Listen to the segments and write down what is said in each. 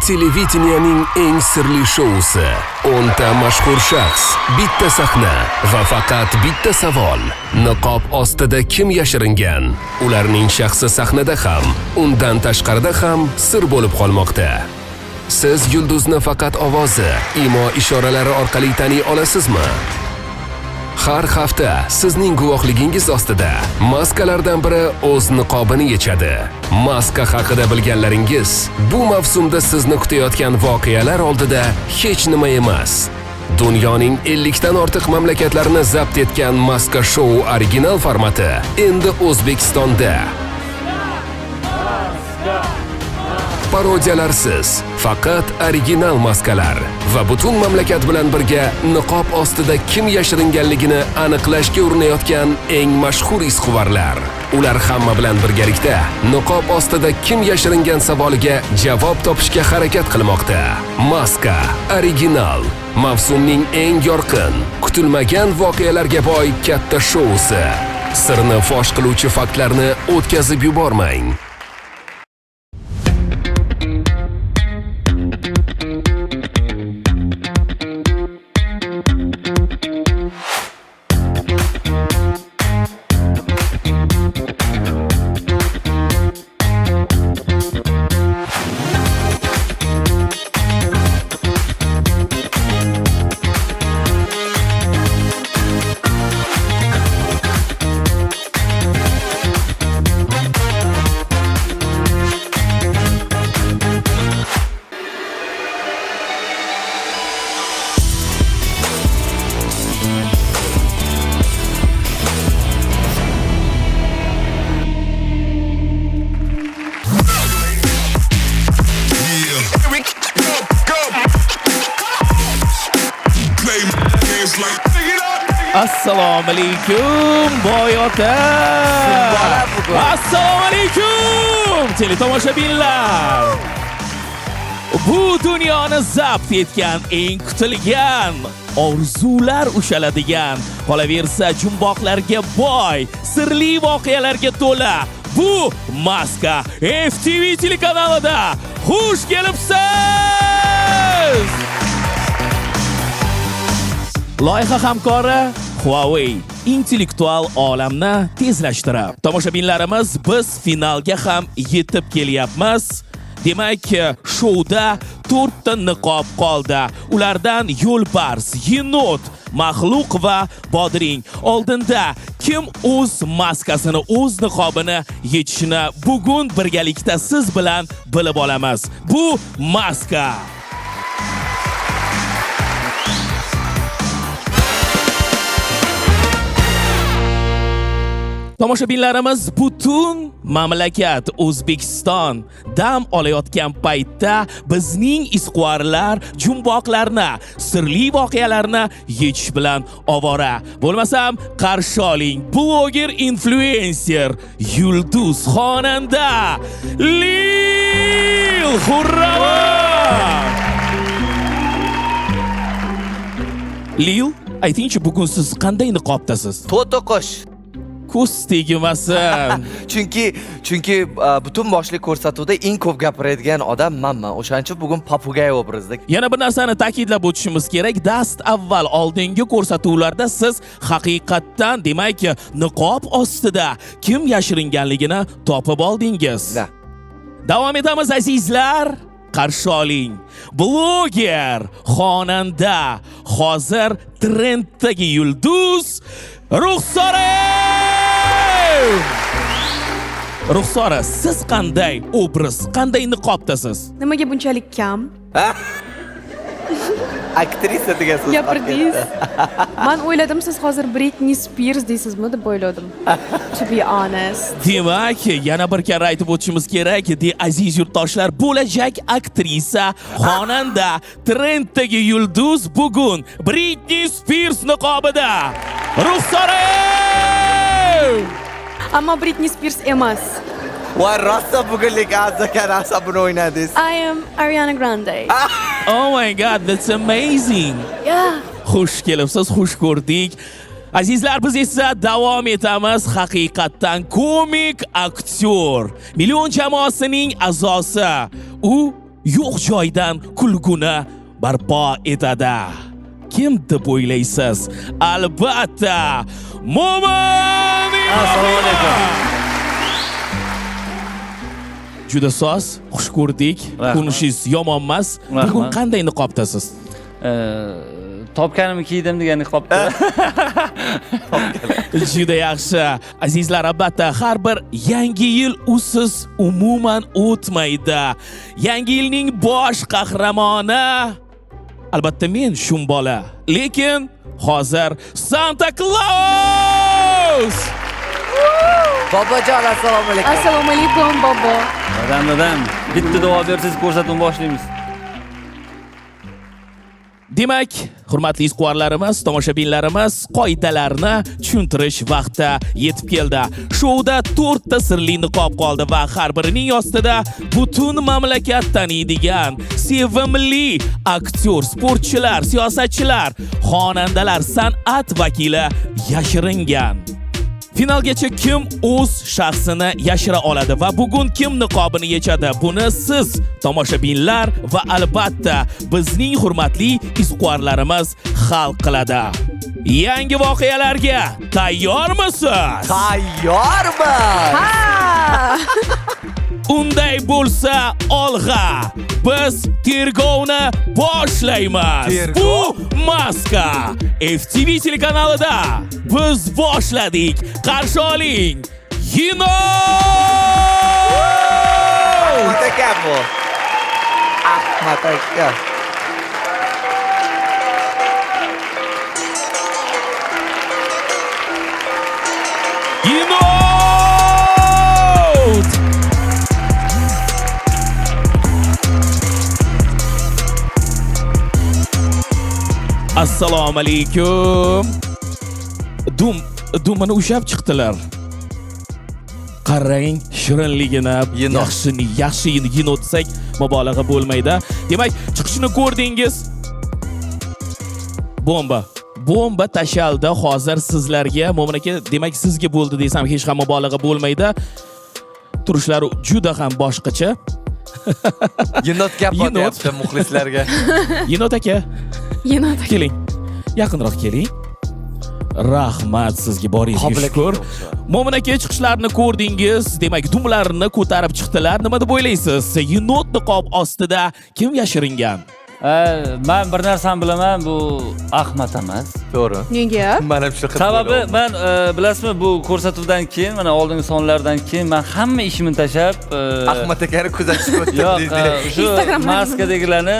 Televideniyaning eng sirli shousi. 10 ta mashhur shaxs, bitta sahna va faqat bitta savol. Niqob ostida kim yashiringan? Ularning shaxsi sahnada ham, undan tashqarida ham sir bo'lib qolmoqda. Siz yulduzni faqat ovozi, imo-ishoralari orqali taniy olasizmi? Har hafta sizning guvohligingiz ostida maskalardan biri o'z niqobini yechadi. Maska haqida bilganlaringiz bu mavsumda sizni kutayotgan voqealar oldida hech nima emas. Dunyoning 50 dan ortiq mamlakatlarini zabt etgan Maska Show original formati endi O'zbekistonda. Parodiyalarsiz, faqat original maskalar va butun mamlakat bilan birga niqob ostida kim yashiringanligini aniqlashga urinayotgan eng mashhur izquvarlar. Ular hamma bilan birgalikda niqob ostida kim yashiringan savoliga javob topishga harakat qilmoqda. Maska original mavsumning eng yorqin, kutilmagan voqealarga boy katta shousi. Sirni fosh qiluvchi faktlarni o'tkazib yubormang. Assalomu alaykum boy ota. Assalomu alaykum teletomoshabinlar. Bu dunyoni zabt etgan eng kutilgan, orzular ushaladigan, qolaversa jumboqlarga boy, sirli voqealarga to'la bu Maska FTV telekanalida xush kelibsiz. Loyiha hamkori Huawei intellektual olamni tezlashtirib. Tomoshabinlarimiz biz finalga ham yetib kelyapmiz. Demak, shouda 4 ta niqob qoldi. Ulardan yo'lbars, yenot, maxluq va bodring. Oldinda kim o'z maskasini, o'z niqobini yechishini bugun birgalikda siz bilan bilib olamiz. Bu Maska. Tomoshabinlarimiz butun mamlakat O'zbekiston dam olayotgan paytda bizning izquvarlar jumboqlarni, sirli voqealarni yechish bilan ovora. Bo'lmasam qarshi oling bloger, influencer, yulduz xonanda Lil. Hurra! Lil, aytingchi bugun siz qanday niqobdasiz? To'to'qish. Ko'z tegmasin. Chunki butun boshli ko'rsatuvda eng ko'p gapiradigan odam manman. O'shaning uchun bugun papugay obrazda. Yana bir narsani ta'kidlab o'tishimiz kerak. Dast avval oldingi ko'rsatuvlarda siz haqiqatdan, demak, niqob ostida kim yashiringanligini topib oldingiz. Davom etamiz azizlar. Qarshi oling bloger, xonanda, hozir trenddagi yulduz Ruxsora! Ruxsora, siz qanday obraz, qanday niqobdasiz? Nimaga bunchalik kam? Aktrisa degansiz. Gapirdingiz. Men o'yladim siz hozir Britney Spears deysizmi deb o'yladim. To be honest. Demak, yana bir karra aytib o'tishimiz kerak, aziz yurtdoshlar, bo'lajak aktrisa, xonanda, trenddagi yulduz bugun Britney Spears niqobida. Ruxsora! Ammo Britney Spears emas. Voy, rosta bugunlik azaka narsa buni o'ynadingiz. I am Ariana Grande. Oh my god, that's amazing. Yeah. Xush kelibsiz, xush ko'rdik. Azizlar, biz esa davom etamiz. Haqiqatdan komik aktyor, million jamoasining a'zosi. U yo'q joydan kulguni barpo etadi. Kim deb o'ylaysiz? Albatta, Mo'min! Assalomu alaykum. Juda soz, xush ko'rdik. Rahmat. Ko'rinishingiz yomon emas. Rahmat. Bugun qanday niqobdasiz? Topganimni kiydim degan niqobda. Juda yaxshi. Azizlar, albatta har bir yangi yil usiz umuman o'tmaydi. Yangi yilning bosh qahramoni albatta men shum bola. Lekin hozir Santa Claus! Bobojon, assalomu alaykum. Assalomu alaykum bobo. Dadam, bitta duo bersangiz ko'rsatuvni boshlaymiz. Demak, hurmatli izquarlarimiz, tomoshabinlarimiz, qoidalarni tushuntirish vaqti yetib keldi. Shouda 4 ta sirli niqob qoldi va har birining ostida butun mamlakat taniydigan sevimli aktyor, sportchilar, siyosatchilar, xonandalar, san'at vakili yashiringan. Finalgacha kim o'z shaxsini yashira oladi va bugun kim niqobini yechadi? Buni siz tomoshabinlar va albatta bizning hurmatli izquarlarimiz hal qiladi. Yangi voqealarga tayyormisiz? Tayyormiz. Unday bo'lsa, olg'a biz tergovni boshlaymiz. Tergov? Bu maska FTV telekanalida biz boshladik. Qarshi oling. Ahmad aka bu. Ahmad aka. Assalomu alaykum. Dumini ushab chiqdilar. Qarang, shirinligini, yaxshi yenot desak mubolag'a bo'lmaydi. Demak, chiqishini ko'rdingiz. Bomba tashaldi hozir sizlarga. Mo'min aka, demak sizga bo'ldi desam hech ham mubolag'a bo'lmaydi. Turishlari juda ham boshqacha. Yenot gap bo'lyapti muxlislarga. Yenot aka, Yenot aka. keling. Yaqinroq keling. Rahmat sizga, boringizga shukr. Mo'min aka, chiqishlarini ko'rdingiz. Demak, dumlarini ko'tarib chiqdilar. Nima deb o'ylaysiz? Yenot niqob ostida kim yashiringan? Men bir narsani bilaman, bu Ahmad emas. To'g'ri. Nega? Men ham shu qilib. Sababi men bilasizmi, bu ko'rsatuvdan keyin, mana oldingi sonlardan keyin men hamma ishimni tashab, Ahmad akani kuzatishga o'tdim. yo'q, shu maskadagilarni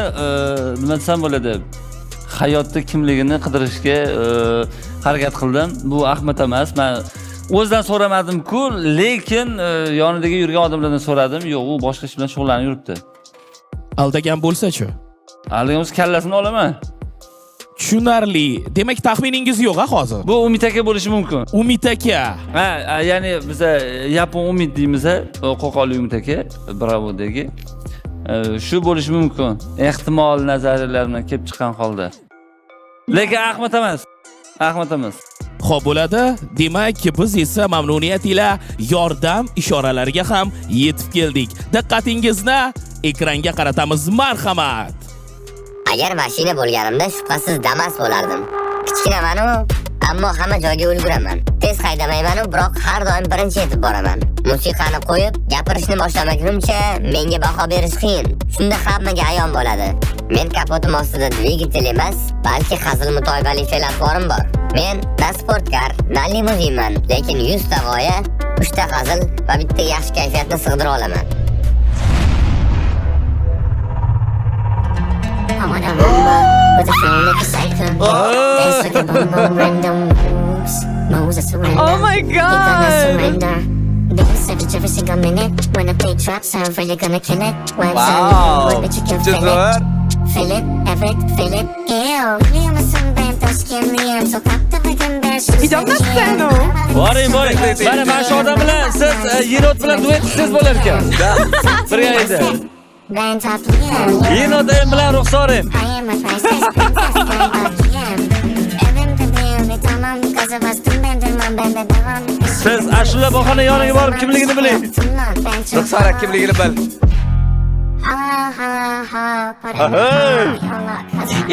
nima desam bo'ladi? Hayotda kimligini qidirishga harakat qildim. Bu Ahmad emas. Men o'zidan so'ramadim-ku, lekin yonidagi yurgan odamlardan so'radim. Yo'q, u boshqa ish bilan shug'ullanib yuribdi. Aldagan bo'lsa-chi? Aldagan kallasini olaman. Tushunarli. Demak, taxminingiz yo'q-a hozir? Bu Umid aka bo'lishi mumkin. Umid aka. Ya'ni biz yapon Umid deymiz, qo'qonlik Umid aka, Bravodagi. Shu bo'lishi mumkin. Ehtimol nazariyalarimdan kelib chiqqan holda. Lekin Ahmad emas. Xo'p bo'ladi. Demak, biz esa mamnuniyat ila yordam ishoralariga ham yetib keldik. Diqqatingizni ekranga qaratamiz. Marhamat. Agar mashina bo'lganimda shubhasiz Damas bo'lardim. Kichkinaman-u, ammo hamma joyga ulguraman. Tez haydamayman-u, biroq har doim birinchi yetib boraman. Musiqani qo'yib, gapirishni boshlamagunimcha menga baho berish qiyin. Shunda hammaga ayon bo'ladi. Men kapotim ostida dvigatel emas, balki hazil-mutoyibali fe'l-atvorim bor. Men na sportkar, na limuzinman, lekin 100 ta g'oya, 3 ta hazil va bitta yaxshi kayfiyatni sig'dira olaman. I wanna rumba with a flow like a cyclone. Dance like a boom boom, random moves. Moves I surrender. Oh my You're gonna god. surrender. Dance every single minute. When I play trap sound, for you're gonna kill it. One time, one bitch you can feel it. Feel it, feel it. Ew, me on my sunbed, those skin me. I'm so captivating, there's shoes. Idem na scenu. Boring. Mana shu odam bilan siz Yenot bilan duet qilsangiz bo'lar ekan. Birgalikda. Yenot bilan ruxsoring. I am a princess, Siz ashula bahona yoniga borib kimligini biling. Ruxsora kimligini bil.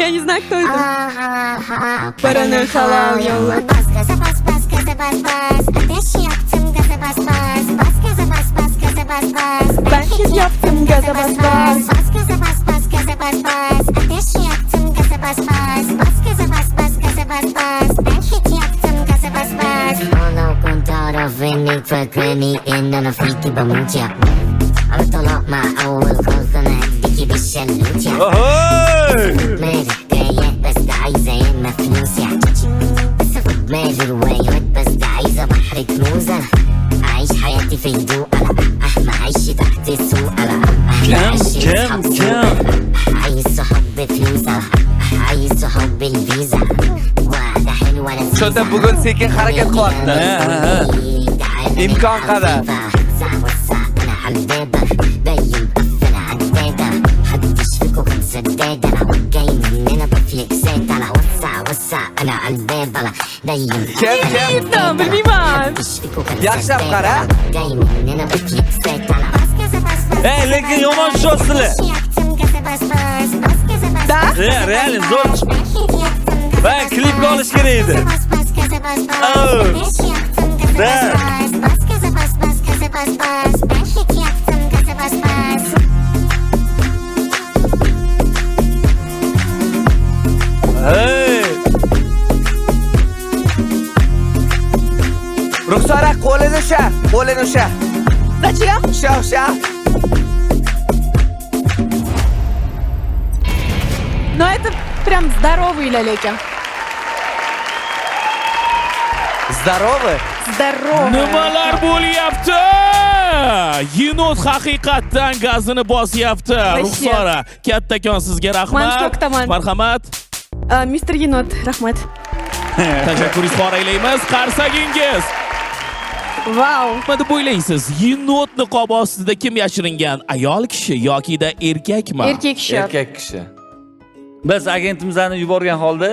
Yangi znak to'ydi. Birini halol yo'llab. Ben hit yaptım gaza bas bas. إننا فيك بموت يا أطلع مع أول غلطة نهديكي بالشلوت يا دماغي حكايات بس ده عايزة ياما فلوس يا بس في دماغي روايات بس ده عايزة بحر كنوز أنا أعيش حياتي في هدوء أنا ما أعيش تحت السوق أنا عايز صحاب بفلوس أنا عايز صحاب بالفيزا واحدة حلوة لذيذة Shunda bugun sekin harakat qilyapti. İmkon qadar. Kim? Bilmayman. Yaxshilab qara. Lekin yomon shosizlar. Da? Real zo'r. Va klipga olish kerak edi. Ruxsora qo'lini usha. Zачем? Usha. Но это прям здоровый lekin. Zdarovi? Здоровый. Nimalar bo'lyapti? Yenot haqiqatdan gazini bosyapti. Ruxsora, kattakon sizga rahmat. Man cho'ktaman. Marhamat. Mr. Yenot, rahmat. Tashakkur izhor aylaymiz. Qarsagingiz. Vau. Nima deb o'ylaysiz? Yenot niqobi ostida kim yashiringan? Ayol kishi yoki-da erkakmi? Erkak kishi. Erkak kishi. Biz agentimizni yuborgan holda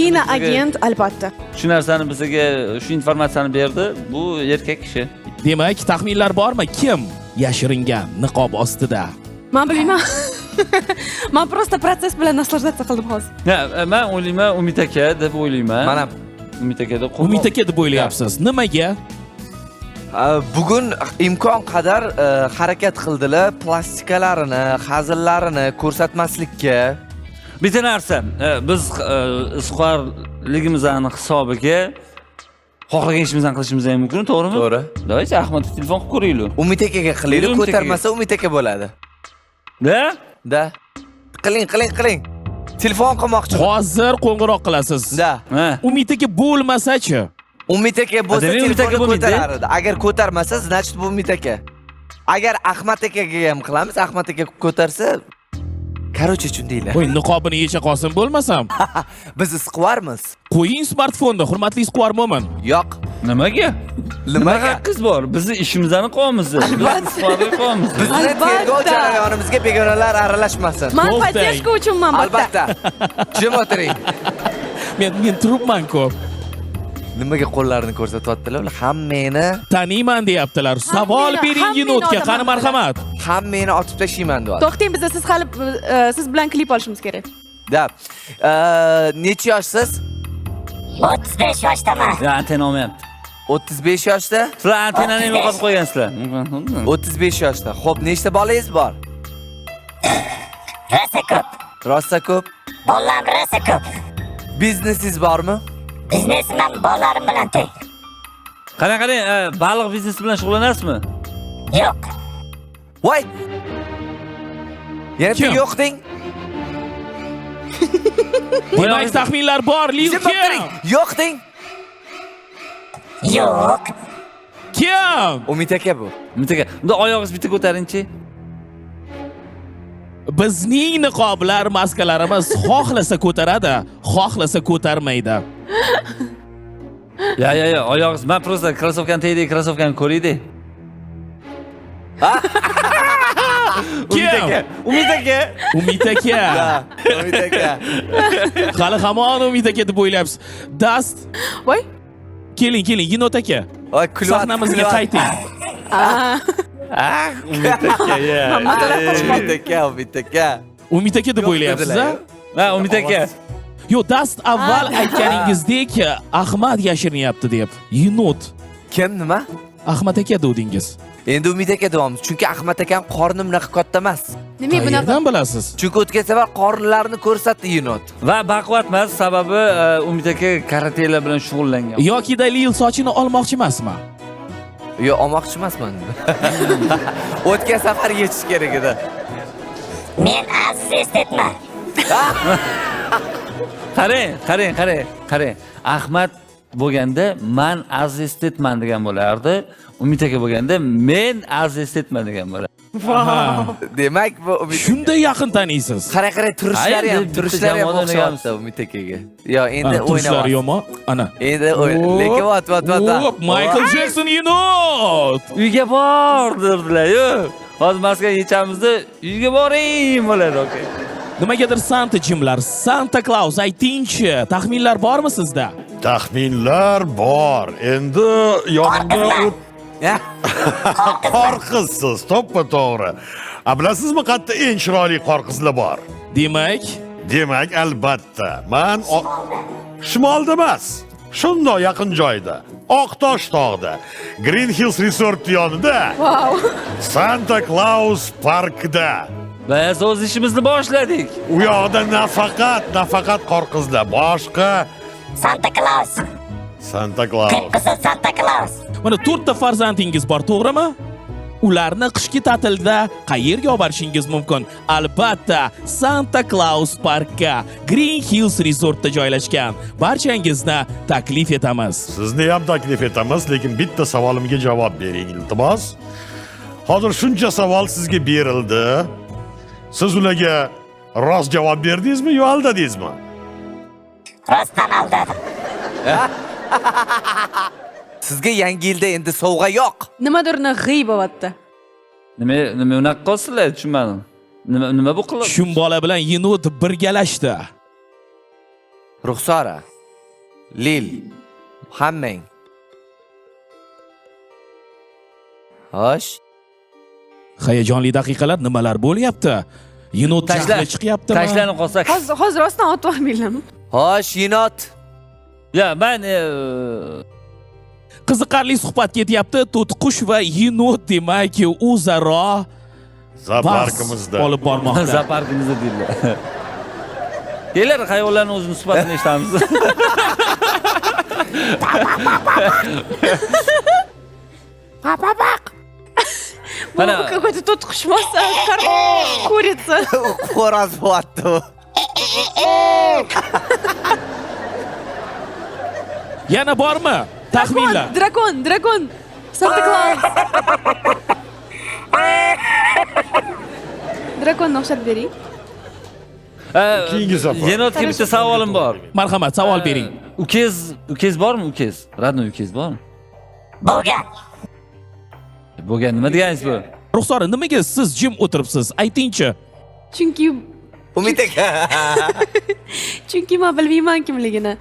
Ina agent albatta. shu narsani bizga shu informatsiyani berdi. Bu erkak kishi. Demak, taxminlar bormi? Kim yashiringan niqob ostida? Men bilmayman. Men просто protsess bilan naslordatsiya qildim hozir. Men o'ylayman Umid aka deb o'ylayman. Mana Umid aka deb Umid aka deb o'ylayapsiz. Nimaga? bugun imkon qadar harakat qildilar, plastikalarini, hazillarini ko'rsatmaslikka. Bitta narsa, biz izhorligimizni hisobiga xohlagan ishimizni qilishimiz ham mumkin, to'g'rimi? To'g'ri. Davaychi Ahmadga telefon qilib ko'raylik. Umid akaga qilaylik, Umid akaga. ko'tarmasa Umid aka bo'ladi. Da? Qiling. Telefon qilmoqchi. Hozir qo'ng'iroq qilasiz. Da. Ha. Umid aka bo'lmasa-chi? Umid aka bo'lsa Demak, Umid aka telefonni bo'lmaydi. ko'tarardi. Agar ko'tarmasa, значит bu Umid aka. Agar Ahmad akaga ham qilamiz, Ahmad aka ko'tarsa, короче, shundaylar. Voy, niqobini yecha qolsin bo'lmasam. Biz isqivarmiz. Qo'ying smartfonni, hurmatli isqvar mo'min. Yo'q. Nimaga? Nimaga? Nima haqqingiz bor? Bizni ishimizni qilamiz. Biz qilamiz. Bizni tergov jarayonimizga begonalar aralashmasin. Men To'xtang. podдержка uchunman Albatta. Jim o'tiring. Men turibman-ku. Nimaga qo'llarini ko'rsatyaptilar? Ular hammani Taniyman deyaptilar. Savol bering Yenotga, qani marhamat. hammani otib tashlayman deyapti. To'xtang, biz siz bilan klip olishimiz kerak. Da. Necha yoshsiz? 35 yoshdaman. Ya antena olmayapti. 35 yoshda? Sizlar antenani nima qilib qo'ygansizlar? 35 yoshda. Xo'p, nechta bolangiz bor? Rosa ko'p. Rosa ko'p. Bolalarim rosa ko'p. Biznesingiz bormi? Biznesmen bolalarim bilan to'y. Qarang, baliq biznesi bilan shug'ullanasizmi? Yo'q. Voy! Yana Kim? yo'q deng. Demak, taxminlar bor, Jim o'tiring. Kim? Yo'q deng. Yo'q. Kim? Umid aka bu. Umid aka, unda oyog'ingiz bitta ko'taringchi. Bizning niqoblar, maskalarimiz xohlasa ko'taradi, xohlasa ko'tarmaydi. Ya, oyog'ingiz. Men просто krossovkani tegdi, krossovkani ko'raydi. Kim? Umid aka. Umid aka. Umid aka. Hali hamon Umid aka deb o'ylayapsiz. Dast, Voy. keling, Yenot aka. Voy, kulyapti. Sahnamizga qayting. Ah, Umid aka. Umid aka. Umid aka deb o'ylayapsiz a? Ha, Umid aka. Yo'q, dast avval aytganingizdek Ahmad yashirinyapti deb. Yenot. Kim nima? Ahmad aka degdingiz. Endi Umid aka deyapmiz, chunki Ahmad akam qorni bunaqa katta emas. Nima bunaqa? Qayerdan bilasiz? Chunki o'tgan safar qornlarini ko'rsatdi yenot. Va baquvvat emas, sababi Umid aka karatelar bilan shug'ullangan. Yokida Lil sochini olmoqchi emasmi? Yo, olmoqchi emasman. O'tgan safar yechish kerak edi. Men aziz estetman. Qarang. Ahmad bo'lganda men aziz estetman degan bo'lardi. Umid aka bo'lganda men aziz estetman degan bo'lardi. Demak, bu Umid Shunday yaqin taniysiz. Qara turishlari ham jamoada o'xshamayapti Umid akaga. Yo, endi Turishlari o'ynayapti. yomon. Ana. Endi lekin vat. Michael Jackson yenot. Uyga bor dedilar-yu. Hozir maska yechamizda uyga boring bo'ladi, aka. Nimagadir Santa jimlar, Santa Claus aytingchi, taxminlar bormi sizda? Taxminlar bor. Endi yonimda qor qizsiz, to'ppa-to'g'ri. Bilasizmi, qayerda eng chiroyli qor qizlar bor? Demak, Albatta, men shimolda emas, shundoq yaqin joyda, Oqtosh tog'da, Green Hills Resort yonida, Santa Claus parkida. Biz o'z ishimizni boshladik. U yoqda nafaqat qor qizlar, boshqa Santa Claus. Santa Claus. Santa Claus. mana 4 ta farzandingiz bor, to'g'rimi? Ularni qishki ta'tilda qayerga olib borishingiz mumkin? Albatta, Santa Claus parkka, Green Hills Resortda joylashgan. Barchangizni taklif etamiz. Sizni ham taklif etamiz, lekin bitta savolimga javob bering, iltimos. Hozir shuncha savol sizga berildi. Siz ularga rost javob berdingizmi yo aldadingizmi? Rostdan aldadim. Sizga yangi yilda endi sovg'a yo'q. Nimadirni g'iy bo'lyapti. Nima unaqa qilsizlar, tushunmadim. Nima bu qilib? Shun bola bilan yenot birgalashdi. Ruxsora, Lil, hammang. Xo'sh. Hayajonli daqiqalar nimalar bo'lyapti? Yenot jahli chiqyaptimi? Tashlanib qolsak. Hozir rostdan otib olmaylarmi? Xo'sh, yenot. Ya, men Qiziqarli suhbat ketyapti. To'tiqush va yenot demak o'zaro Zooparkimizda olib bormoqda. zooparkimizda deydilar. Kelar, hayvonlarning o'zini suhbatini eshitamiz. Bu какой-то to'tiqush masa, kurica. Xo'roz bo'lyapti. Yana bormi? Taxminlar. Drakon. Santa Claus. Drakonni o'xshatib bering. Keyingi safar. Yenotga bitta savolim bor. Marhamat, savol bering. Ukangiz bormi, ukangiz? Radno ukangiz bormi? Bo'lgan nima deganingiz bu? Ruxsora, nimaga siz jim o'tiribsiz? Aytingchi. Chunki Umid aka. men bilmayman kimligini.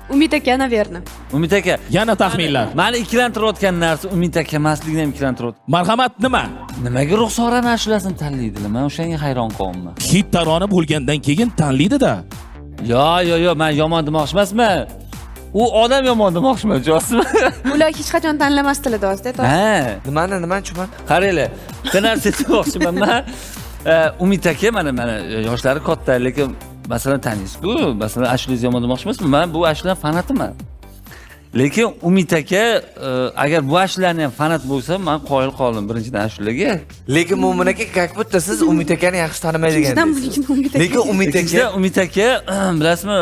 Umid aka, naverni. Umid aka, Yana taxminlar. meni ikkilantirayotgan narsa Umid aka emasligini ham ikkilantirayapti. Marhamat, nima? Nimaga Ruxsora ashulasini tanlaydilar? Men o'shanga hayron qoldim. Hit tarona bo'lgandan keyin tanlaydi-da. Yo, men yomon demoqchi emasman. U odam yomon demoqchiman, josimi? Ular hech qachon tanlamasdilar do'st, to'g'ri. Ha, Nimani tushunman? qaranglar. Bitta narsa demoqchiman men. Umid aka mana yoshlari katta, lekin masalan taniysiz-ku, masalan ashulangiz yomon demoqchi emasman. Men bu ashulaning fanatiman. Lekin Umid aka agar bu ashulaning ham fanat bo'lsa, men qoyil qoldim birinchidan ashulaga. Lekin Mo'min aka, как будто siz Umid akani yaxshi tanimaydigan. Lekin Umid aka, bilasizmi,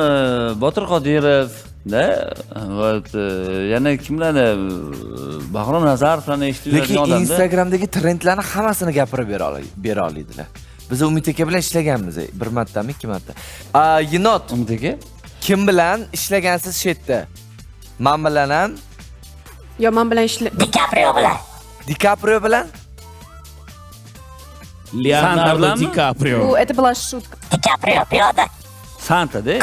Botir Qodirov da yana kimlarni Bahrom Nazarovlarni eshitib yurgan Lekin odamda. Instagramdagi trendlarni hammasini gapirib bera oladilar. Biz Umid aka bilan ishlaganmiz, bir martami, ikki marta. Yenot, Umid aka? kim bilan ishlagansiz shu yerda? Men bilan ham, Yo, men bilan DiCaprio bilan? Leonardo bilanmi? DiCaprio. это была шутка. Santa-da.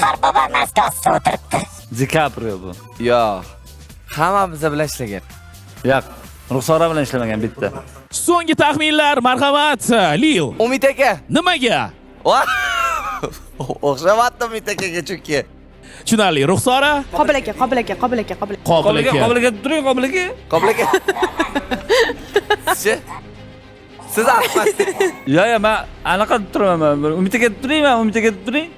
DiCaprio bu. Yo'q. Hammamiz bilan ishlagan. Yo'q. Ruxsora bilan ishlamagan bitta. So'nggi taxminlar, marhamat, Lil. Umid aka. Nimaga? O'xshamatdi Umid akaga chunki. Tushunarli. Ruxsora? Qobil aka, Qobil aka, Qobil aka, Qobil aka. Qobil aka. Qobil aka turing, Qobil aka. Qobil aka. Siz Ahmad. Ya, men anaqa turaman. Umid aka turayman, Umid aka turing.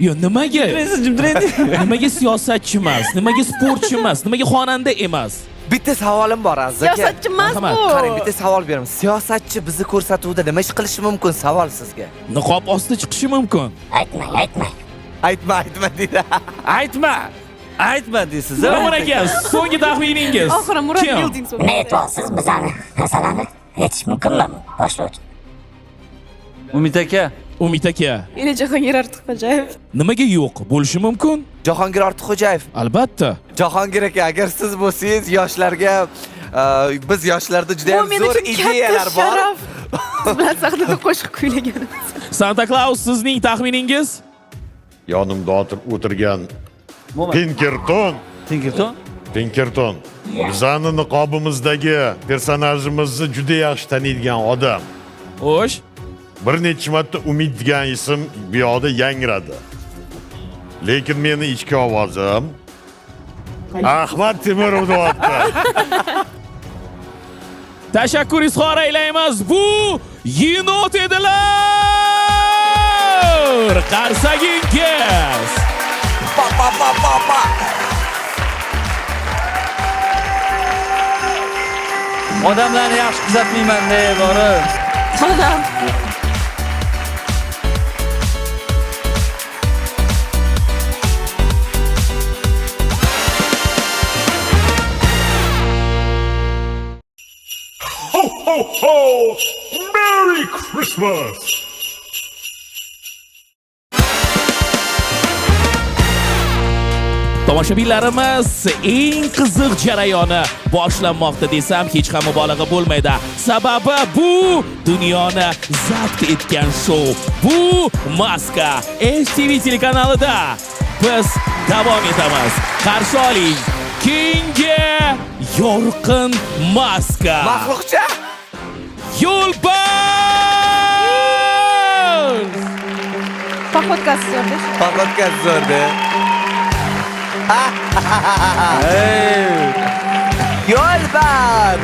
Yo, nimaga? Siz jim turing. Nimaga siyosatchi emas? Nimaga sportchi emas? Nimaga xonanda emas? Bitta savolim bor Aziz aka. Siyosatchi emas Marhamat. bu. Qarang, bitta savol beraman. Siyosatchi bizni ko'rsatuvda nima ish qilishi mumkin? Savol sizga. Niqob ostida chiqishi mumkin. Aytma deydi. Aytma deysiz. Umar aka, so'nggi taxminingiz. Oxiri Murod Kim? Building so'ng. Ne aytyapsiz bizani masalani aytish mumkinmi boshlovchi? Umid aka. Umid aka. Yana Jahongir Ortiqxo'jayev. Nimaga yo'q? Bo'lishi mumkin? Jahongir Ortiqxo'jayev. Albatta. Jahongir aka, agar siz bo'lsangiz yoshlarga biz yoshlarda juda ham Bu men zo'r uchun ideyalar katta bor. sharaf. Siz bilan sahnada qo'shiq kuylaganimiz. Santa Claus, sizning taxminingiz? Yonimda o'tirgan Pinkerton. Bizani niqobimizdagi personajimizni juda yaxshi taniydigan odam. Xo'sh. Bir necha marta Umid degan ism bu yoqda yangradi. Lekin meni ichki ovozim Ahmad Temirov deyapti. Tashakkur izhor aylaymiz. Bu yenot edilar. Qarsagingiz. Pa. Odamlarni yaxshi kuzatmayman deb borib. Onam. Merry Christmas! Tomoshabinlarimiz eng qiziq jarayoni boshlanmoqda desam hech ham mubolag'a bo'lmaydi. Sababi bu dunyoni zabt etgan shou. Bu Maska STV telekanalida biz davom etamiz. Qarshi oling. Keyingi yorqin Maska. Maxluqcha. Yo'lbars! Poxodka zo'rda. Poxodka zo'rda. Yo'lbars!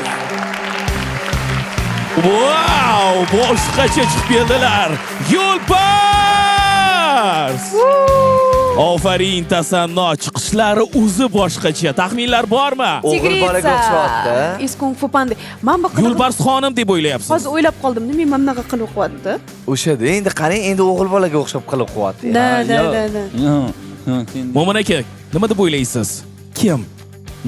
Wow, boshqacha chiqib keldilar. Yo'lbars! Ofarin tasanno, chiqishlari o'zi boshqacha. Taxminlar bormi? O'g'il bolaga o'xshyapti. Is Kung Fu Panda. Men bu Yo'lbars xonim deb o'ylayapsiz. hozir o'ylab qoldim, nima bunaqa qilib qo'yapti? O'shada endi qarang, endi o'g'il bolaga o'xshab qilib qo'yapti. Da. Mo'min aka, nima deb o'ylaysiz? Kim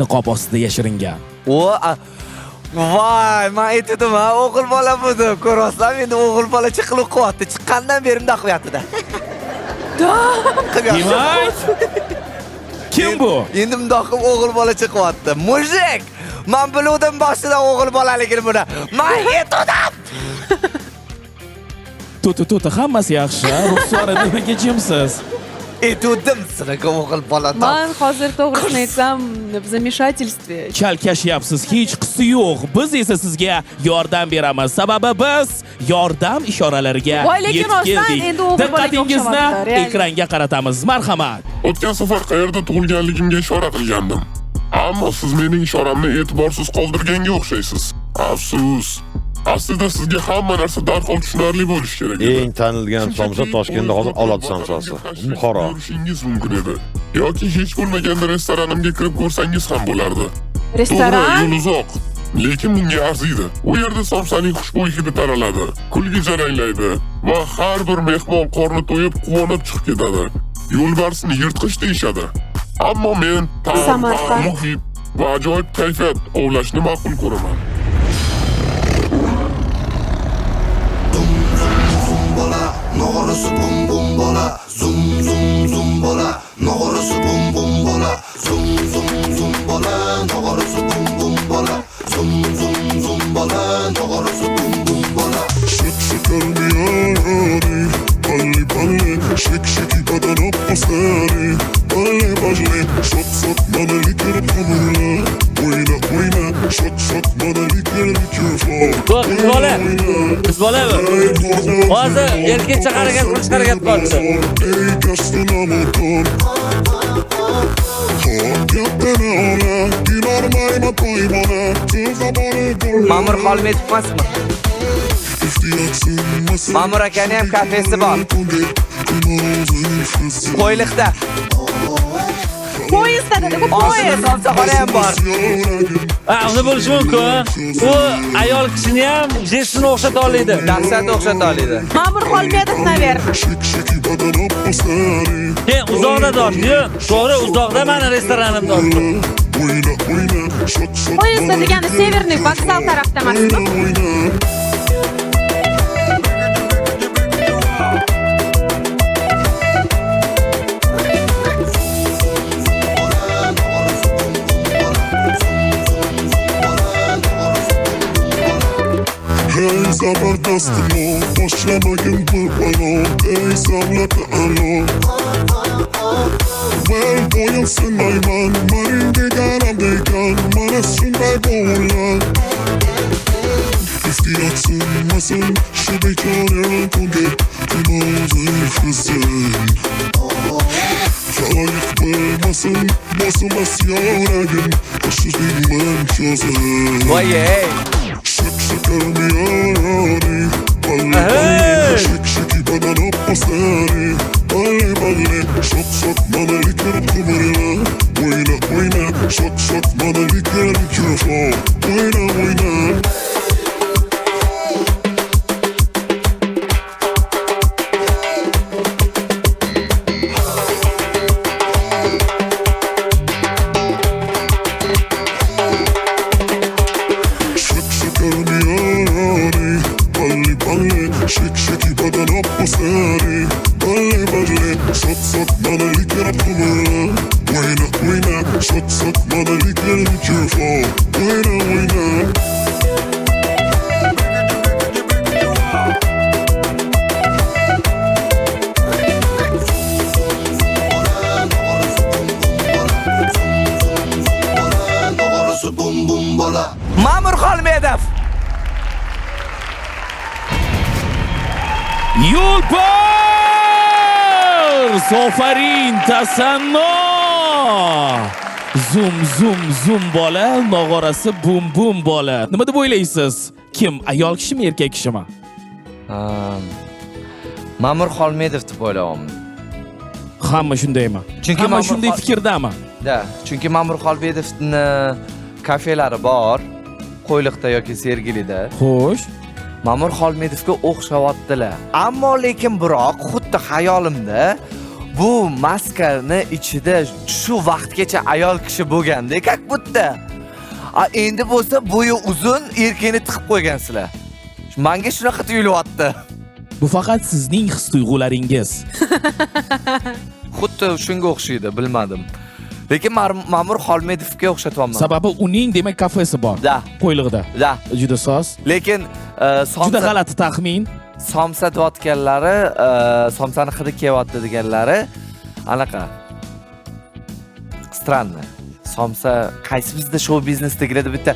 niqob ostida yashiringan? Voy, men aytdim, o'g'il bola bu deb ko'rasam, endi o'g'il bola chiqilib qo'yapti. Chiqqandan beri bunday qilyapti-da. Demak, kim bu? Endi bunday qilib o'g'il bola chiqyapti. Mujik! Men biluvdim boshida o'g'il bolaligini buni. Men aytdim. Tuti, hammasi yaxshi. Ruxsora nimaga jimsiz? Aytdim sizga o'g'il bola. Men hozir to'g'risini aytsam, в замешательстве. Chalkashyapsiz, hech qisi yo'q. Biz esa sizga yordam beramiz. Sababi biz yordam ishoralariga Voy, lekin rostdan yetdik. endi o'g'il bolaga Diqqatingizni o'xshamoqda, real. ekranga qaratamiz. Marhamat. O'tgan safar qayerda tug'ilganligimga ishora qilgandim. Ammo siz mening ishoramni e'tiborsiz qoldirganga o'xshaysiz. Afsus. Aslida sizga hamma narsa darhol tushunarli bo'lishi kerak edi. Eng tanilgan somsa Toshkentda hozir Olot somsasi. Buxoro. Ko'rishingiz mumkin edi. Yoki hech bo'lmaganda restoranimga kirib ko'rsangiz ham bo'lardi. Restoran? To'g'ri, yo'l uzoq. Lekin bunga arziydi. U yerda somsaning xushbo'y hidi taraladi. Kulgi jaranglaydi va har bir mehmon qorni to'yib quvonib chiqib ketadi. Yo'lbarsni yirtqich deyishadi. Ammo men ta'm, Samarqand. muhit va ajoyib kayfiyat ovlashni ma'qul ko'raman. Nog'orasi bum bum bola, zum zum zum bola, nog'orasi bum bum bola, zum zum zum bola, nog'orasi bum bum bola, zum zum zum bola, nog'orasi bum bum bola. Shit shit balle, shake shake badan opasari. Balle balle, shot shot mana likir kumurla. Oyna oyna, shot shot mana likir fall. To'q, bola. Biz bola bu. Hozir erkakcha harakat qilish harakat qildi. Ey kastına motor. Ma'mur Xolmedov emasmi? Ma'mur akani ham kafesi bor. Qo'yliqda. Poyezdda dedi, bu poyezd. Somsaxona ham bor. Uni bo'lishi mumkin. U ayol kishini ham jestini o'xshata oladi. Dahshat o'xshata oladi. Ma'mur Xolmedov, naverni. Uzoqda tortdi. To'g'ri, uzoqda meni restoranim tortdi. Poyezdda degani Severniy vokzal tarafda emasmi? Hey zabardastimo, boshlamagin bir balo. Ey savlata alo. Well, boyilsin ayman, marin deganam degan, mana shunday bo'lar. Ehtiyot sinmasin, shu bechoralar kunga timozin husn. Xaloyiq bilmasin, bosilmas yoragim, qo'shilman cho'zim. Voy ey. Shak shakarmi yoroni, balle shak shaki badan opasari. Balle balle, shot shot mana likir kumurla. Oyna oyna, shot shot mana likir fall. Oyna oyna. Shake shake badan opasari. Balle balle, shot shot mana likir kumurla. Oyna oyna, shot shot mana likir fall. Oyna oyna. Ma'mur Xolmedov. Yo'lbars! Ofarin, tasanno! Zum zum zum bola, nog'orasi bum bum bola. Nima deb o'ylaysiz? Kim? Ayol kishimi, erkak kishimi? Ma'mur Xolmedov deb o'ylayapman. Hamma shundaymi? Chunki hamma Ma'mur shunday fikrdami? Da, chunki Ma'mur Xolmedovning kafelari bor. Qo'yliqda yoki Sergelida. Xo'sh. Ma'mur Xolmedovga o'xshayaptilar. Ammo lekin biroq xuddi xayolimda bu maskani ichida shu vaqtgacha ayol kishi bo'lganda, как будто endi bo'lsa bo'yi uzun erkakni tiqib qo'ygansizlar. Menga shunaqa tuyulyapti. Bu faqat sizning his-tuyg'ularingiz. Xuddi shunga o'xshaydi, bilmadim. Lekin Ma'mur Xolmedovga o'xshatyapman. Sababi uning demak kafesi bor. Da. Qo'yliqda. Da. Juda soz. Lekin juda g'alati taxmin. Somsa deyotganlari, somsani hidi kelyapti deganlari anaqa. Странно. Somsa qaysi bizda show biznesdagilarda bitta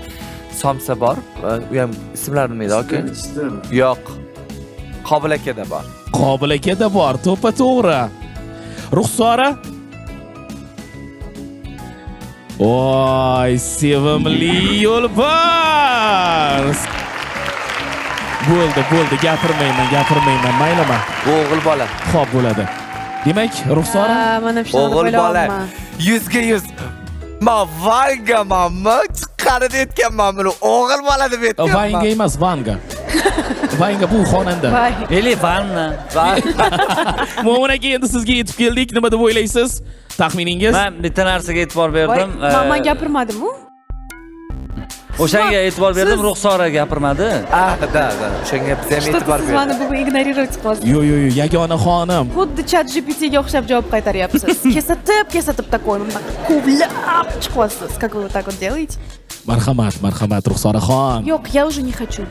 somsa bor. U ham ismlari nima edi, aka? Yo'q. Qobil akada bor. Qobil akada bor, to'ppa to'g'ri. Ruxsora? Voy, sevimli yo'lbars. Bo'ldi, gapirmayman, maylimi? O'g'il bola. Xo'p, bo'ladi. Demak, Ruxsora? Mana shu O'g'il bola. 100%. Ma Vanga mamma chiqqanida aytganman buni. O'g'il bola deb aytganman. Vanga emas, Vanga. Vanga bu xonanda. Eli Vanna. Mo'min aka, endi sizga yetib keldik. Nima deb o'ylaysiz? Taxminingiz? Men bitta narsaga e'tibor berdim. Men gapirmadim-ku. O'shanga e'tibor berdim, Ruxsora gapirmadi. Da. O'shanga biz ham e'tibor Siz meni bugun ignorirovat qilasiz. Yo'q, yagona xonim. Xuddi ChatGPTga o'xshab javob qaytaryapsiz. Kesatib такой, ковлап chiqyapsiz. Как вы вот так вот делаете? Marhamat, Ruxsoraxon. Yo'q, я уже не хочу.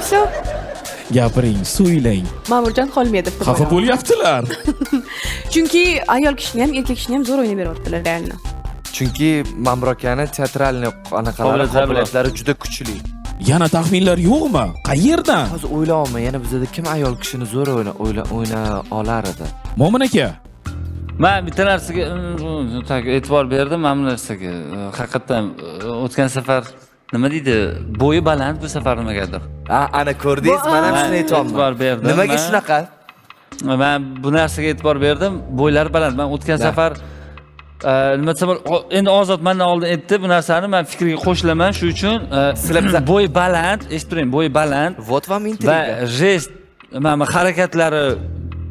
Всё. Gapiring, so'ylang. Ma'murjon Xolmedov deb Xafa o'yladim. bo'lyaptilar. Chunki ayol kishini ham, erkak kishini ham zo'r o'ynab beryaptilar realni. Chunki Mamrokani teatralniy anaqalari qobiliyatlari juda kuchli. Yana taxminlar yo'qmi? Qayerdan? Hozir o'ylayapman, yana bizda kim ayol kishini zo'r o'yna olar edi. Mo'min aka, Men bitta narsaga e'tibor berdim, mana bu narsaga. Haqiqatan o'tgan safar nima deydi? Bo'yi baland bu safar nimagadir. Ana ko'rdingiz, men ham shuni aytayapman. E'tibor berdim. Nimaga shunaqa? Men bu narsaga e'tibor berdim. Bo'ylari baland. Men o'tgan safar nima desam, endi Ozod mendan oldin aytdi bu narsani, men fikriga qo'shilaman. Shuning uchun sizlar bo'y baland, eshitib turing, bo'y baland. Вот вам Va intriga. jest, mana harakatlari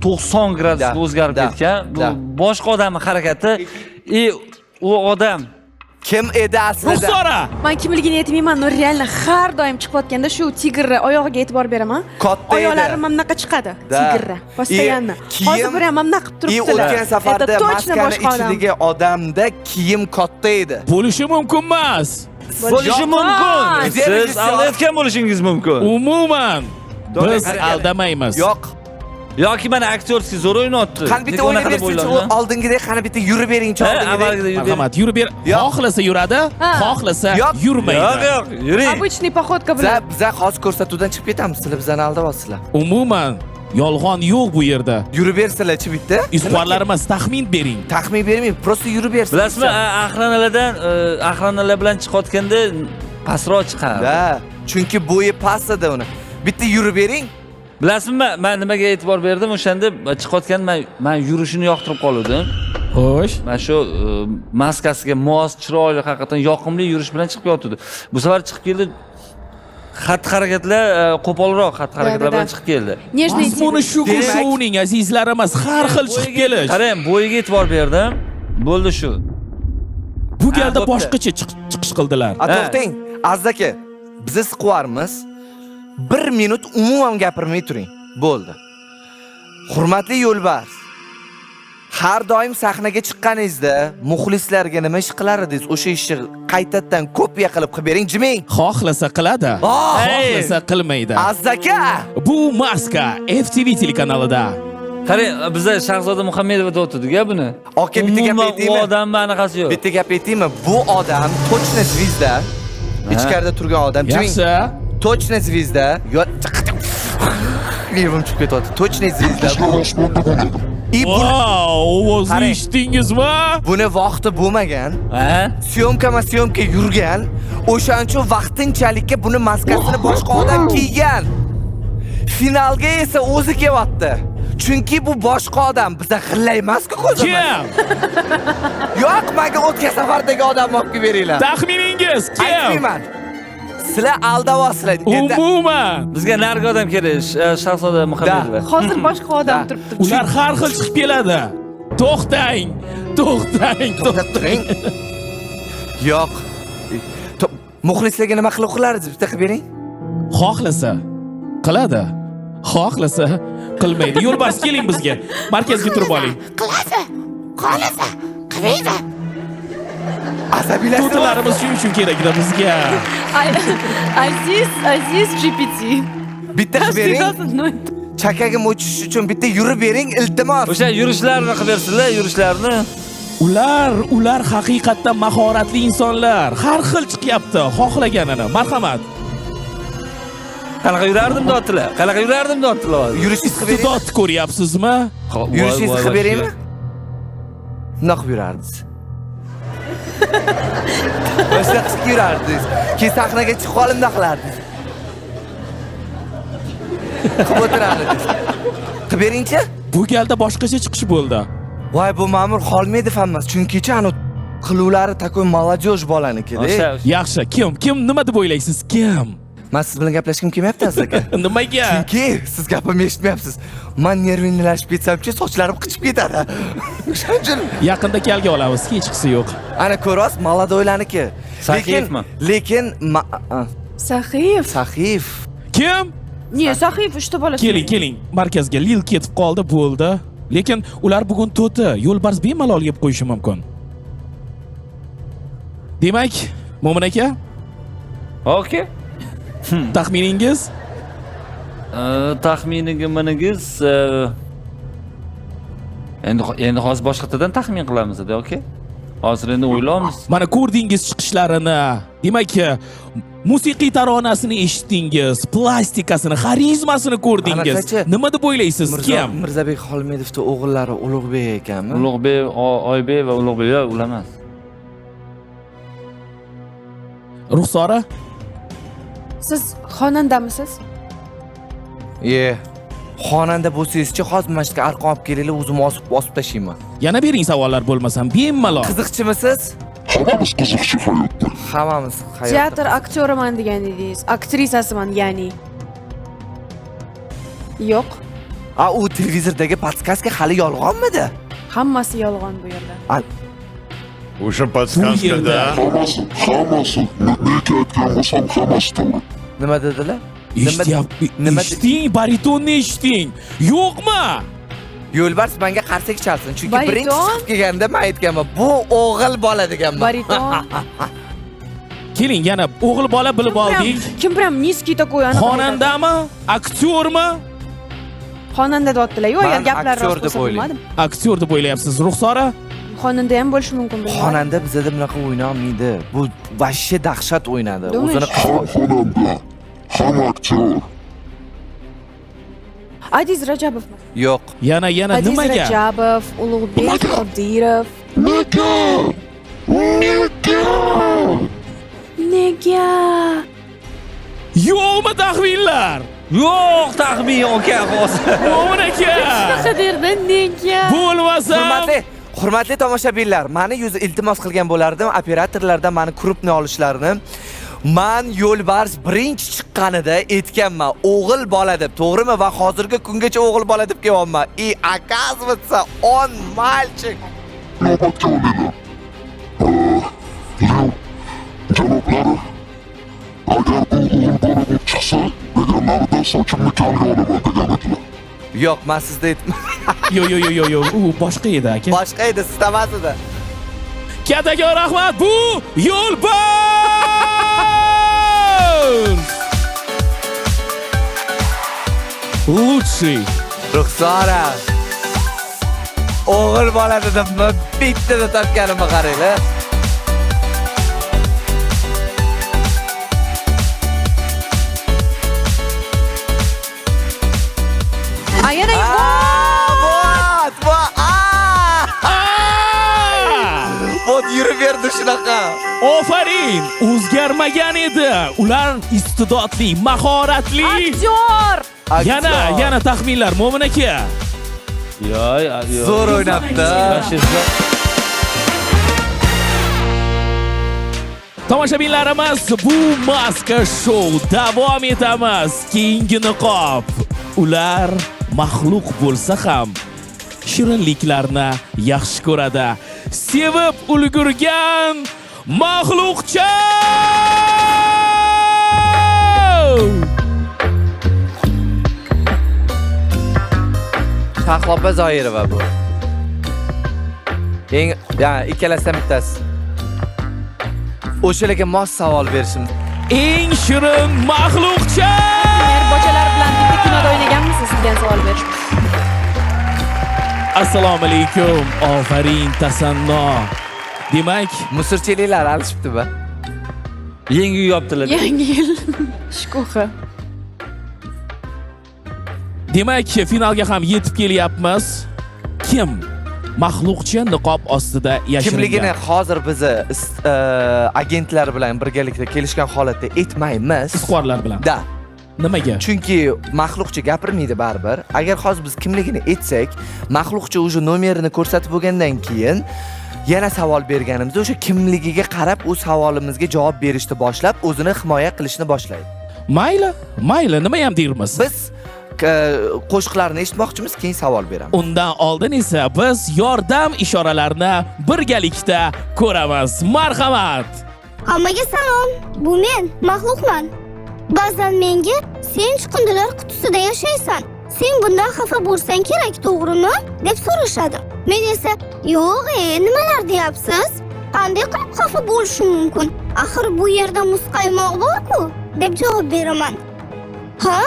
90 gradusga o'zgarib ketgan. Bu boshqa odamning harakati, u odam Kim edi aslida? Ruxsora. Men kimligini aytmayman, no realni har doim chiqayotganda shu tigrni oyog'iga e'tibor beraman. Katta edi. Oyoqlarim ham naqa chiqadi. Tigrni. Postoyanno. Hozir bir ham naqib turibdilar. O'tgan safarda maskani ichidagi odamda kiyim katta edi. Bo'lishi mumkin emas. bo'lishi mumkin. Siz aldayotgan bo'lishingiz mumkin. Umuman biz aldamaymiz. Yo'q. Yoki mana aktyorskiy zo'r o'ynayapti. Qani bitta o'ynab bersinchi, oldingidek qani bitta yurib beringchi oldingidek. Marhamat, yurib ber. Xohlasa yuradi, xohlasa yurmaydi. Yo'q, yuring. Обычный походка bilan. Biz hozir ko'rsatuvdan chiqib ketamiz, sizlar bizani aldayapsizlar. Umuman yolg'on yo'q bu yerda. Yurib bersinlar-chi bitta. Izhorlarimiz taxmin bering. Taxmin bermang, prosta yurib bersin. Bilasizmi, axranalar bilan chiqayotganda pastroq chiqadi. Da, chunki bo'yi past edi uni. Bitta yurib bering. Bilasizmi, men nimaga e'tibor berdim? O'shanda chiqayotgan men yurishini yoqtirib qoldim. Xo'sh. Mana shu maskasiga mos, chiroyli, haqiqatan yoqimli yurish bilan chiqib yotdi. Bu safar chiqib keldi. Xat-harakatlar qo'polroq xat-harakatlar bilan chiqib keldi. Mazmuni shu-ku shouning azizlarimiz, har xil chiqib kelish. Qarang, bo'yiga e'tibor berdim. Bo'ldi shu. Bu galda boshqacha chiqish qildilar. To'xtang, Aziz aka. Biz siqvarmiz. 1 minut umuman gapirmay turing. Bo'ldi. Hurmatli yo'lbars. Har doim sahnaga chiqqaningizda muxlislarga nima ish qilar edingiz? O'sha ishni qaytadan kopiya qilib bering, jiming. Xohlasa qiladi, xohlasa qilmaydi. Aziz aka. Bu maska FTV telekanalida. Qarang, bizda Shahzoda Muhammedova o'tdi-ku buni. Aka, bitta gap aytaymi? Bu odamning anaqasi yo'q. Bitta gap aytaymi? Bu odam точно звезда. Ichkarida turgan odam. Yaxshi. Точно звезда. Nervim chiqib ketyapti. Точно звезда. Ovozni eshitdingizmi? Buni vaqti bo'lmagan. Syomka yurgan. O'shaning uchun vaqtinchalikka buni maskasini boshqa odam kiygan. Finalga esa o'zi kelyapti. Chunki bu boshqa odam, bizda g'illa emas-ku ko'zimiz. Kim? Yo'q, menga o'tgan safardagi odamni olib beringlar. Taxminingiz kim? Aytmayman. Sizlar aldayapsizlar. Umuman Bizga nargi odam kerak, Shahzoda Muhammedova. Hozir boshqa odam turibdi. ular har xil chiqib keladi. To'xtang. To'xtating. Yo'q. Muxlislarga nima qilib qo'yardingiz? Bitta qilib bering. Xohlasa qiladi, xohlasa qilmaydi. Yo'lbars keling bizga. Markazga turib oling. Qiladi, qolasa, qilmaydi. Asabiylar To'dalarimiz shuning kerakda bizga. Aziz GPT. Bitta qilib bering. Chakagim o'chish uchun bitta yurib bering, iltimos. O'sha yurishlarni qilib bersinlar, yurishlarni. Ular haqiqatdan mahoratli insonlar. Har xil chiqyapti, xohlaganini. Marhamat. Qanaqa yurardim dotdilar. Yurishingizni qilib bering. Dot ko'ryapsizmi? Yurishingizni qilib beringmi? Nima qilib yurardingiz? Boshqa qilib yurardingiz. Keyin sahnaga chiqib qolimda qilardingiz. Qilib o'tirardingiz. Qilib beringchi? Bu galda boshqacha chiqish bo'ldi. Voy, bu Ma'mur Xolmedov emas, chunkicha anu qiluvlari takoy молодежь bolanikida. Yaxshi, kim nima deb o'ylaysiz? Kim? Men siz bilan gaplashgim kelmayapti aziz aka. Nimaga? Chunki siz gapimni eshitmayapsiz. Men nervinlashib ketsam-chi, sochlarim qichib ketadi. Shuning uchun Yaqinda kalga olamiz, hechqisi yo'q. ana ko'rasiz, maladoylarniki. Sahifmi? Lekin Sahif. Kim? Ne, Sahif ishda bolasi. Keling, markazga Lil ketib qoldi, bo'ldi. Lekin ular bugun to'ti, yo'lbars bemalol yeb qo'yishi mumkin. Demak, Mo'min aka? Okay. Taxminingiz? Taxminiga minigiz endi hozir boshqadan taxmin qilamiz-da, okay? Hozir endi o'ylaymiz. Mana ko'rdingiz chiqishlarini. Demak, musiqiy taronasini eshitdingiz, plastikasini, xarizmasini ko'rdingiz. Anaqachi? Nima deb o'ylaysiz? Kim? Mirzabek Xolmedovning o'g'illari Ulug'bek ekanmi? Ulug'bek, Oybek va Ulug'bek ular emas. Ruxsora? Siz xonandamisiz? Xonanda bo'lsangiz-chi, hozir mana shu arqon olib kelinglar, o'zim osib tashlayman. Yana bering savollar bo'lmasam, bemalol. Qiziqchimisiz? Hammamiz qiziqchi hayotda. Hammamiz hayotda. Teatr aktyoriman degan edingiz. Aktrisasiman, ya'ni. Yo'q. U televizordagi podkastga hali yolg'onmidi? Hammasi yolg'on bu yerda. O'sha podkastda Hammasi. Nega aytgan bo'lsam hammasi to'g'ri. Nima dedilar? Eshiting, baritonni eshiting. Yo'qmi? Yo'lbars menga qarsak chalsin, chunki Bariton? birinchi chiqib kelganda men aytganman, bu o'g'il bola deganman. Bariton. Keling, yana o'g'il bola bilib oldik. Kim bilan niski такой anaqa. Xonandami? Aktyormi? Xonanda deyaptilar. Yo'q, agar gaplar aktyor rost deb bo'lsa o'ylayman. bilmadim. Aktyor deb o'ylayapsiz. Ruxsora? Xonanda ham bo'lishi mumkin bilmadim. Xonanda bizda bunaqa o'ynolmaydi. Bu vashshe dahshat o'ynadi. O'zini Ham xonanda, ham aktyor. Adiz Rajabovmi? yo'q. Yana Adiz nimaga? Rajabov, Ulug'bek Qodirov. Nega? Yo'qmi taxminlar? Yo'q, taxmin aka hozir. Mo'min aka. Qadirda nega? Bo'lmasam, Hurmatli tomoshabinlar, meni iltimos qilgan bo'lardim operatorlardan meni krupni olishlarini. Man Yo'lbars birinchi chiqqanida aytganman, o'g'il bola deb, to'g'rimi? Va hozirgi kungacha o'g'il bola deb kelyapman. Оказывается, он мальчик. Navbatga olinglar. Janoblari, agar bu o'g'il bola bo'lib chiqsa, deganlarida sochimni kalga olaman degan edilar. Yo'q, men sizda aytmadim. Yo'q, u boshqa edi aka. Boshqa edi, sizda emas edi. Kattakon rahmat, bu Yo'lbars! Лучший. Ruxsora. O'g'il bola dedimmi? Bittada topganimni qaranglar. Yana Bot yurib berdi shunaqa. Ofarin, o'zgarmagan edi. Ular istidodli, mahoratli. aktyor. Yana taxminlar Mo'min aka. Yo'q. Zo'r o'ynabdi. Tomoshabinlarimiz, bu maska show davom etamiz. Keyingi niqob. Ular maxluq bo'lsa ham shirinliklarni yaxshi ko'radi. Sevib ulgurgan maxluqcha! Shahloba Zoirova bu. Ikkalasidan bittasi. O'shalarga mos savol berishim. Eng shirin maxluqcha! Bochalar bilan bitta kinoda o'ynaganmisiz degan savol berish. Assalomu alaykum. Ofarin tasanno. Demak, Musirchiliklar alishibdi-ba. Yangi yoptilar. Yangi yil shkuhi. Demak, finalga ham yetib kelyapmiz. Kim maxluqcha niqob ostida yashiringan? Kimligini hozir bizni agentlar bilan birgalikda kelishgan holatda aytmaymiz. Isqorlar bilan. Da. Nimaga? Chunki maxluqcha gapirmaydi baribir. Agar hozir biz kimligini aytsak, maxluqcha o'sha nomerini ko'rsatib bo'lgandan keyin yana savol berganimizda o'sha kimligiga qarab u savolimizga javob berishni boshlab, o'zini himoya qilishni boshlaydi. Mayli, nima ham deymiz? Biz qo'shiqlarni eshitmoqchimiz, keyin savol beramiz. Undan oldin esa biz yordam ishoralarini birgalikda ko'ramiz. Marhamat. Hammaga salom. Bu men, maxluqman. Ba'zan menga sen chiqindilar qutisida yashaysan. Sen bundan xafa bo'lsang kerak, to'g'rimi? deb so'rashadi. Men esa, yo'q, nimalar deyapsiz? Qanday qilib xafa bo'lishim mumkin? Axir bu yerda muzqaymoq bor-ku, deb javob beraman. Ha,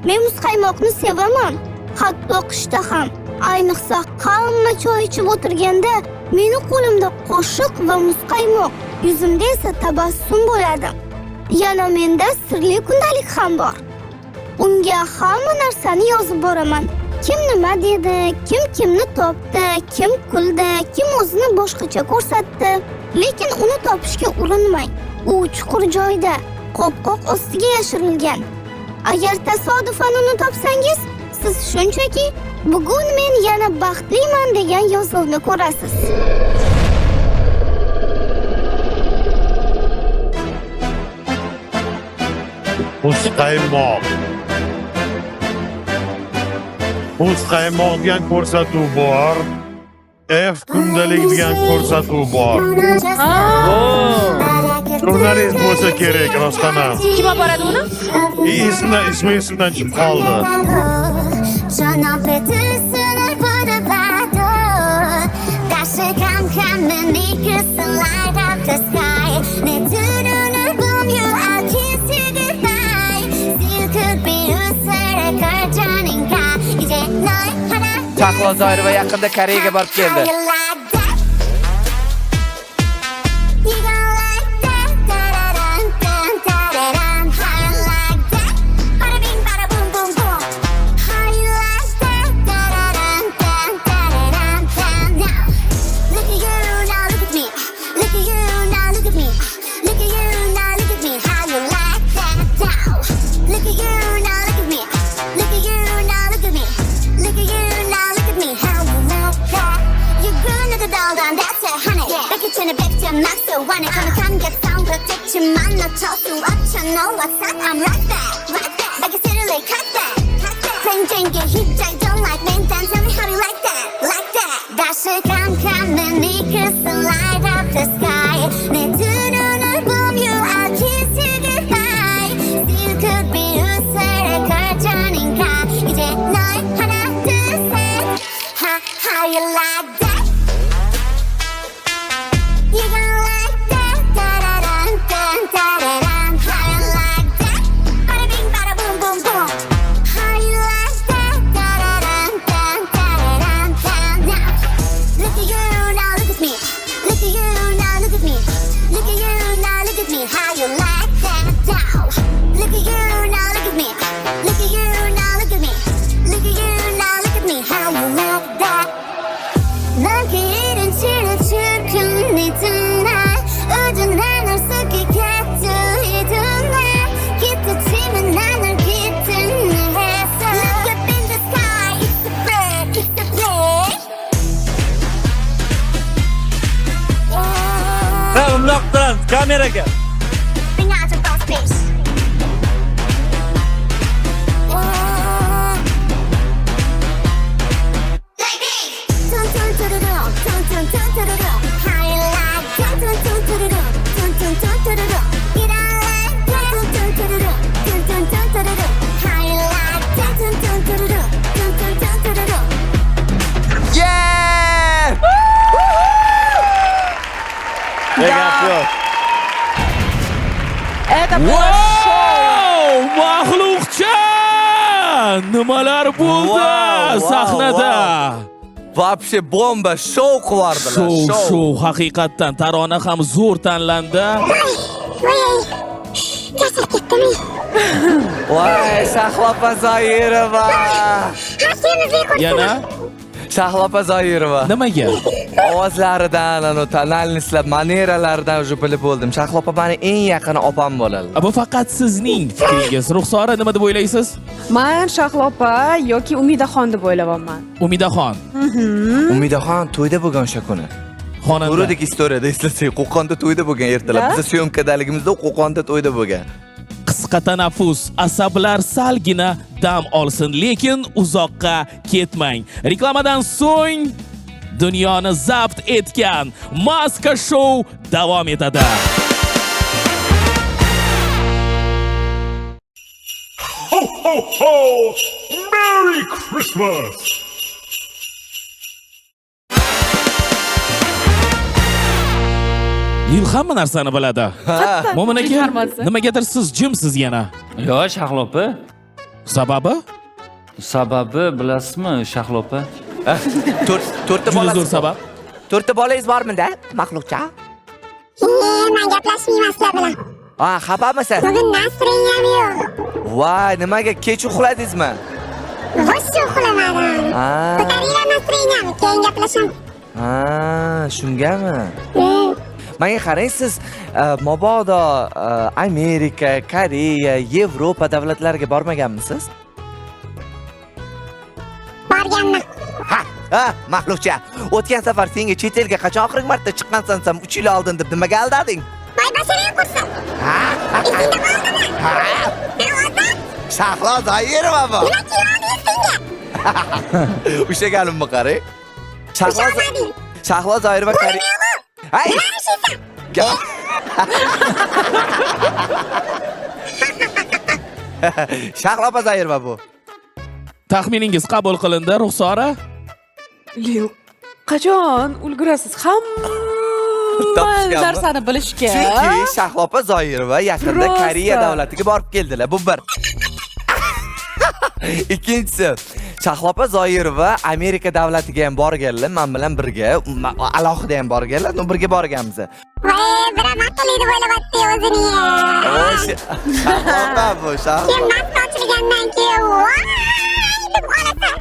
men muzqaymoqni sevaman. Hatto qishda ham. Ayniqsa, hamma choy ichib o'tirganda meni qo'limda qoshiq va muzqaymoq, yuzimda esa tabassum bo'ladi. Yana menda sirli kundalik ham bor. Unga hamma narsani yozib boraman. Kim nima dedi, kim kimni topdi, kim kuldi, kim o'zini boshqacha ko'rsatdi. Lekin uni topishga urinmang. U chuqur joyda, qopqoq ostiga yashirilgan. Agar tasodifan uni topsangiz, siz shunchaki bugun men yana baxtliman degan yozuvni ko'rasiz. Muzqaymoq degan ko'rsatuv bor. F kundalik degan ko'rsatuv bor. Jurnalist bo'lsa kerak, rostdan ham. Kim olib boradi uni? Ismi esimdan chiqib qoldi. Shahlo Zoirova yaqinda Koreyaga borib keldi. Know what's up? I'm right back. Like a silly cut that. Plain Jane get hit, I don't like men. Then tell me how you like that. That shit come and make us light up the sky. 내 두 눈을 보며 I'll kiss you goodbye. Still could be 웃을 걸자니까 이제 널 하나 둘 셋. How you like that? You gonna like that? Da-da-dun, dun-da-da-dun. Kameraga. Это Wow! Mahluqcha! Nimalar bo'ldi sahnada? Вообще bomba show qilardilar. Show haqiqatdan tarona ham zo'r tanlandi. Voy, Shahlo Zoirova. Yana Shahlo Zoirova. nimaga? Ovozlaridan, tonalnislab, maneralaridan уже bilib bo'ldim. Shahlo opani eng yaqin opam bo'ladi. Bu faqat sizning fikringiz. Ruxsora nima deb o'ylaysiz? Men Shahlo opa yoki Umidaxon deb o'ylayapman. Umidaxon. Umidaxon to'yda bo'lgan o'sha kuni. Xonanda. Ko'rdik istoriyada eslasak, Qo'qonda to'yda bo'lgan ertalab. Biz syomkadaligimizda Qo'qonda to'yda bo'lgan. Qisqa tanaffus, asablar salgina dam olsin, lekin uzoqqa ketmang. Reklamadan so'ng dunyoni zabt etgan Maska Show davom etadi. Ho ho ho! Merry Christmas! Lil hamma narsani biladi. Mo'min aka, nimagadir siz jimsiz yana? Yo, Shahlo opa. Sababi? Sababi bilasizmi, Shahlo opa? To'rtta Juda bolasi. zo'r sabab. To'rtta bolangiz bormi-da, Mahluqcha? Men gaplashmayman sizlar bilan. Ha, xafamisiz? Bugun настроением yo'q. Voy, nimaga kech uxladingizmi? Vosh uxlamadim. Ha, Ko'taringlar настроением, keyin gaplashamiz. ha, shungami? Menga qarang, siz mabodo Amerika, Koreya, Yevropa davlatlariga bormaganmisiz? Borganman. Ha, Mahluqcha, o'tgan safar senga chet elga qachon oxirgi marta chiqqansan, 3 yil oldin deb nimaga aldading? Voy basharaga qursin. Ha? Esingda bormi? Ha? Shahlo Zoirova bu. Nima keldingiz senga? Ushlaganimni qarang. Ushlamading. Shahlo Zoirova Koreya. Hay! Nima ishlaysan? Shahlo Zoirova bu. Taxminingiz qabul qilindi, Ruxsora? Yo'q. Qachon ulgurasiz? Hamma Topishganmi? narsani bilishga. Chunki Shahlo Zoirova yaqinda Rosa. Koreya davlatiga borib keldilar. Bu bir. Ikkinchisi, Shahlo Zoirova Amerika davlatiga ham borganlar, men bilan birga, alohida ham borganlar, birga borganmiz. Voy, birama qiladi bo'lyapti o'zini. Shahlo bu, Shahlo. Keyin maska ochilgandan keyin voy deb qolasan.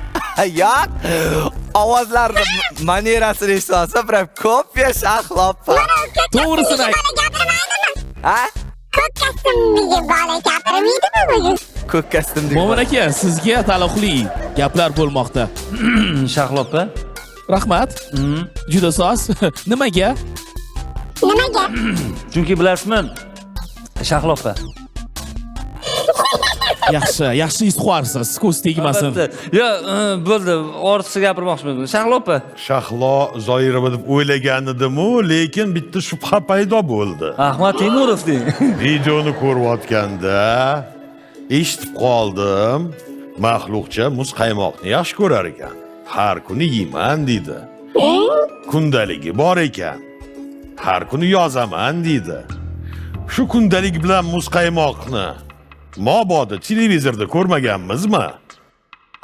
Yo'q. Ovozlarni manierasini eshitsa, prям kopiya Shahlo. To'g'risini ayt. Ha? Ko'k kostyumdagi bola gapirmaydimi bugun? Ko'k kostyumdagi. Mo'min aka, sizga taalluqli gaplar bo'lmoqda. Shahlo opa. Rahmat. Juda soz. Nimaga? Nimaga? Chunki bilasizmi, Shahlo opa. Yaxshi isqorsiz, ko'z tegmasin. Yo, bo'ldi, ortiqcha gapirmoqchiman. Shahlo opa. Shahlo Zoirova deb o'ylagan edim-u, lekin bitta shubha paydo bo'ldi. Ahmad Temurov deng. Videoni ko'rayotganda eshitib qoldim. Mahluqcha muz qaymoqni yaxshi ko'rar ekan. Har kuni yeyman dedi. Kundaligi bor ekan. Har kuni yozaman dedi. Shu kundalik bilan muz qaymoqni mabodo televizorda ko'rmaganmizmi?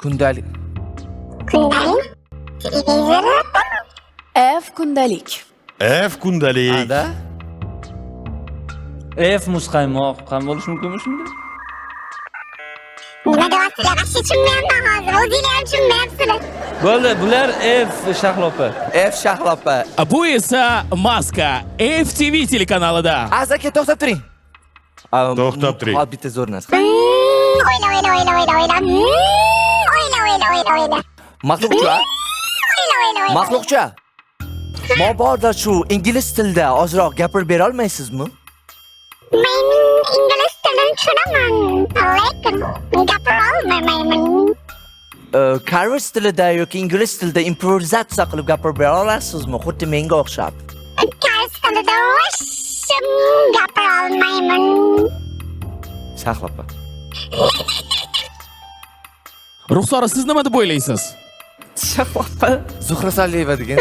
Kundalik. Kundalik? Televizor? F kundalik. F kundalik. Ada? F muzqaymoq ham bo'lishi mumkinmi shunda? Nima deyapsizlar? Yaxshi tushunmayapman hozir. O'zinglar ham tushunmayapsizlar. Bo'ldi, bular F Shahlo opa. F Shahlo opa. Bu esa Maska FTV telekanalida. Aka to'xtab turing. To'xtab turing. Hozir bitta zo'r narsa. O'yla. Mahluqcha. Mahluqcha. Mabodo shu ingliz tilida ozroq gapirib bera olmaysizmi? Men ingliz tilini tushunaman, lekin gapira olmayman. Koreys tilida yoki ingliz tilida improvizatsiya qilib gapirib bera olasizmi? Xuddi menga o'xshab. Koreys tilida vashim gapira olmayman. Shahlo opa. Ruxsora, siz nima deb o'ylaysiz? Shahlo opa. Zuhra Soliyeva degan.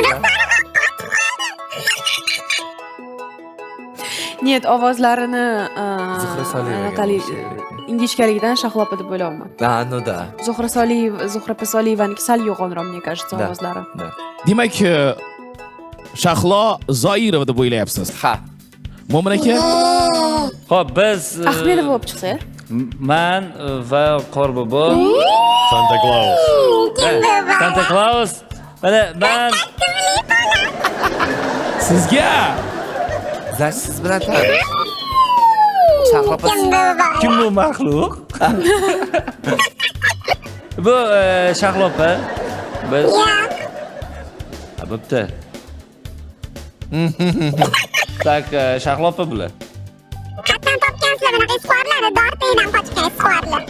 Niyat ovozlarini Zuhra Soliyevaga anaqali ingichkaligidan Shahlo opa deb o'ylayman. Ha, no da. Zuhra Soliyevaniki sal yo'g'onroq, мне кажется, ovozlari. Demak, Shahlo Zoirova deb o'ylayapsiz. Ha. Mo'min aka? Xo'p, biz Ahmedova bo'lib chiqsa? men va Qorbobo Santa Claus. Santa Claus. Mana men Sizga Siz bilan tanış. Shahlo opa. kim bu maxluq? Bu Shahlo opa. Biz bo'pti. Tak, Shahlo opa bular. Qatdan topgansizlar bunaqa isqorlarni, dortidan qochgan isqorlar.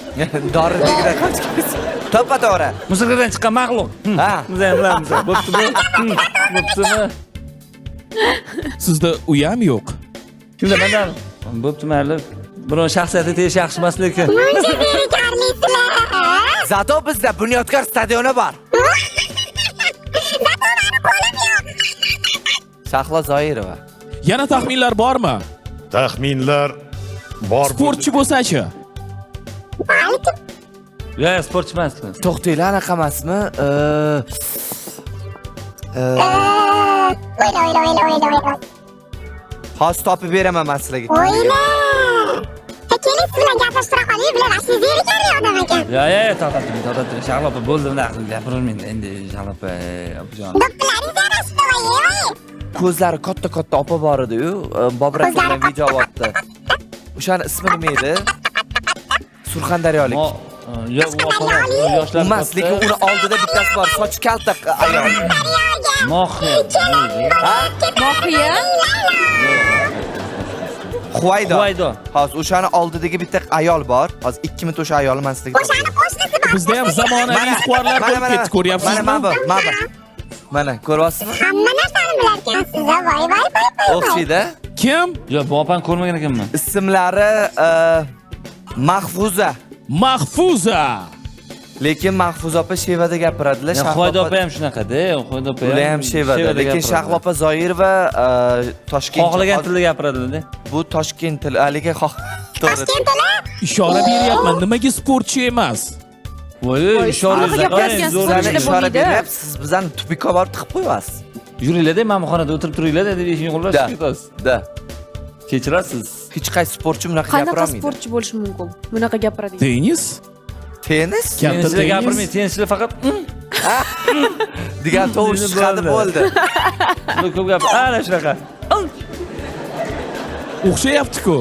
Doriligidan qochgansiz. To'ppa-to'g'ri. Musiqadan chiqqan maxluq. Ha. Biz ham bilamiz. Bo'ptimi? Bo'ptimi? sizda uyam yo'q. Kimda mendan? Bo'pti, mayli. Biroq shaxsiyati tegish yaxshi emas lekin. Muncha zerikarlisizlar. Zato bizda Bunyodkor stadioni bor. Zato meni qo'lim yo'q. Shahlo Zoirova. Yana taxminlar bormi? Taxminlar bor. Sportchi bo'lsa-chi? Yo'q, sportchi emasman. To'xtanglar, anaqa emasmi? O'yla. Hozir topib beraman men sizlarga. O'yla. Keling, siz bilan gaplashtira qoling, bilan asliga ekan odam ekan. Yo'q, to'xtating. Shahlo opa, bo'ldi, bunaqa gapirmayman endi, Shahlo opa, opajon. Do'ppalaringiz yarashdi, voy. Ko'zlari katta opa bor edi-yu, Bobur akaning video olibdi. O'shaning ismi nima edi? Surxondaryolik. Yo'q, u opalar yoshlar. Emas, lekin uni oldida bittasi bor, sochi kalta ayol. Mohiya. Mohiya? Huvaydo. Huvaydo. Hozir o'shaning oldidagi bitta ayol bor. Hozir 2 minut o'sha ayolni men sizga. O'shani qo'shnisi bor. Bizda ham zamonaviy esquarlar bo'lib ketdi, ko'ryapsizmi? Mana, ko'ryapsizmi? Hamma narsani bilar ekansiz, voy. O'xshaydi. Kim? Yo'q, bu opani ko'rmagan ekanman. Ismlari Mahfuza. Mahfuza. Lekin Mahfuza opa Shevada gapiradilar. Huvaydo opa ham shunaqada, Huvaydo opa ular ham Shevada. Lekin Shahlo opa Zoirova Toshkent. Xohlagan tilda gapiradilar. Bu Toshkent tili, lekin Toshkent tili? Ishora beryapman, nimaga sportchi emas? Voy, ishora ishora beryapsiz, siz bizani tupikka borib tiqib qo'yasiz. Yuringlar-da, mehmonxonada o'tirib turinglar-da, deb eshikni qo'llashib ketasiz. Da. Kechirasiz. Hech qaysi sportchi bunaqa gapira Qanaqa olmaydi. sportchi bo'lishi mumkin? Bunaqa gapiradigan. Tennis? Tennis? Tennisda gapirmay, tennisda faqat degan tovush chiqadi bo'ldi. Ko'p gap. Ana shunaqa. O'xshayapti-ku.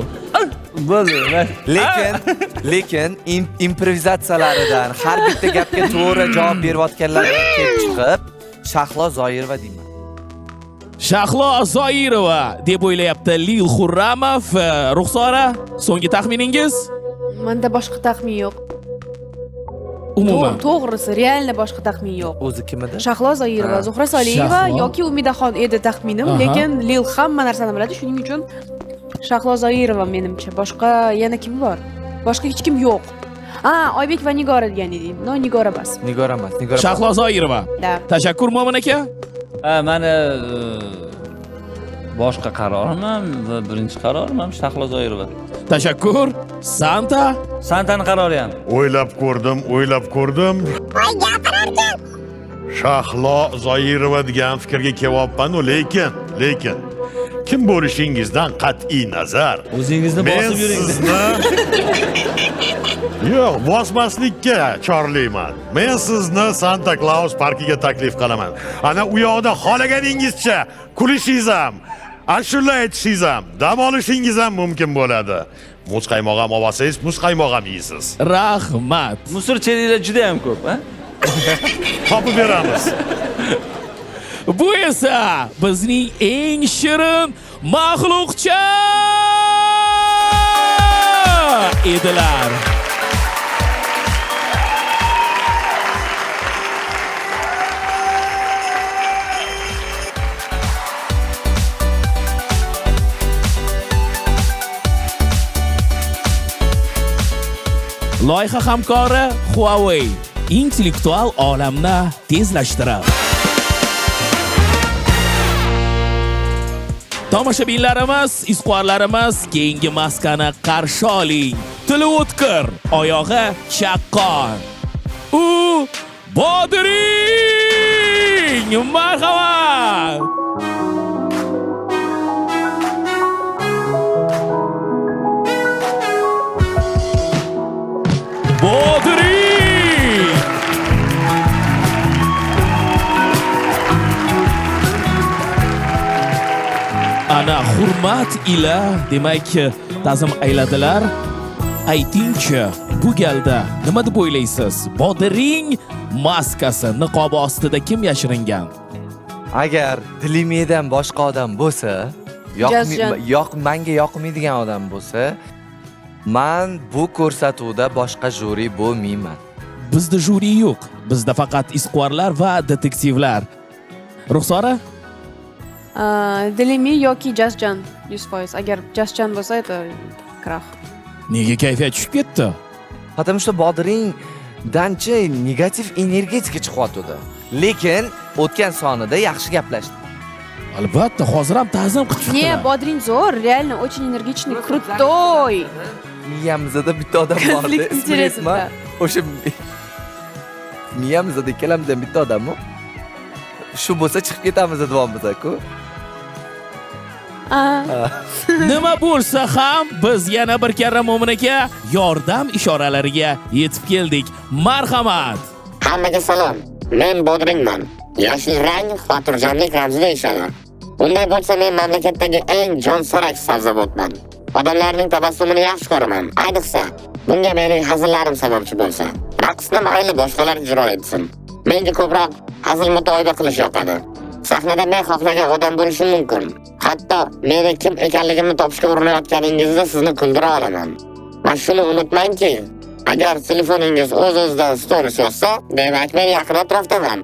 Bo'ldi. Lekin improvizatsiyalaridan har bitta gapga to'g'ri javob berayotganlardan kelib chiqib, Shahlo Zoirova deyman. Shahlo Zoirova deb o'ylayapti Lil Xurramov. Ruxsora, so'nggi taxminingiz? Menda boshqa taxmin yo'q. Umuman. To'g'risi, realni boshqa taxmin yo'q. O'zi kim edi? Shahlo Zoirova, Zuhra Soliyeva Shahlo. yoki Umidaxon edi taxminim, lekin Lil hamma narsani biladi, shuning uchun Shahlo Zoirova menimcha. Boshqa yana kim bor? Boshqa hech kim yo'q. Oybek va Nigora degan edim. No, Nigora emas. Nigora emas, Nigora. Shahlo Zoirova. Da. Tashakkur Mo'min aka. Mani boshqa qarorim va birinchi qarorim ham Shahlo Zoirova. Tashakkur. Santani qarori ham. O'ylab ko'rdim. Voy, gapirarkan. Shahlo Zoirova degan fikrga kelyapman-u, lekin kim bo'lishingizdan qat'iy nazar, O'zingizni bosib yuring. Yo'q, bosmaslikka chorlayman. Men sizni Santa Claus parkiga taklif qilaman. Ana u yoqda xohlaganingizcha kulishingiz ham, ashula aytishingiz ham, dam olishingiz ham mumkin bo'ladi. Muz qaymoq ham olsangiz, muz qaymoq ham yeysiz. Rahmat. Musur cheliklar juda ham ko'p, ha? Topib beramiz. Bu esa bizning eng shirin maxluqcha edilar. Loyiha hamkori Huawei intellektual olamni tezlashtiradi. Tomoshabinlarimiz, esquarlarimiz, keyingi maskani qarshi oling. Tili o'tkir, oyog'i chaqqon. U Bodring! Marhamat! Bodring! Ana hurmat ila demak ta'zim ayladilar. Aytingchi, bu galda nima deb o'ylaysiz? Bodring maskasi niqobi ostida kim yashiringan? Agar Dilimedan boshqa odam bo'lsa, menga yoqmaydigan odam bo'lsa, men bu ko'rsatuvda boshqa juri bo'lmayman. Bizda juri yo'q. Bizda faqat esquarlar va detektivlar. Ruxsora? Dilimi yoki Jasjan 100%. Agar Jasjan bo'lsa, это krach. Nega kayfiyat tushib ketdi? Потому что Bodringdanchi negativ energetika chiqyapti. Lekin o'tgan sonida yaxshi gaplashdi. Albatta, hozir ham ta'zim qilib chiqdi. Не, Bodring zo'r, реально очень энергичный, крутой. Miyamizda bitta odam bor. Konflikt interesida. O'sha miyamiz da ikkalamizdan bitta odammi? Shu bo'lsa chiqib ketamiz davomida-ku. Nima bo'lsa ham biz yana bir karra Mo'min aka yordam ishoralariga yetib keldik. Marhamat. Hammaga salom. Men Bodringman. Yoshlik rang, xotirjamlik ramzi deyishadi. Bunday bo'lsa men mamlakatdagi eng jonsarak sabzavotman. Odamlarning tabassumini yaxshi ko'raman. Ayniqsa, bunga mening hazillarim sababchi bo'lsa. Raqsni mayli boshqalar ijro etsin. Menga ko'proq hazil mutoyiba qilish yoqadi. Sahnada men xohlagan odam bo'lishim mumkin. Hatto meni kim ekanligimni topishga urinayotganingizda sizni kuldira olaman. Va shuni unutmangki, agar telefoningiz o'z-o'zidan stories yozsa, demak men yaqin atrofdaman.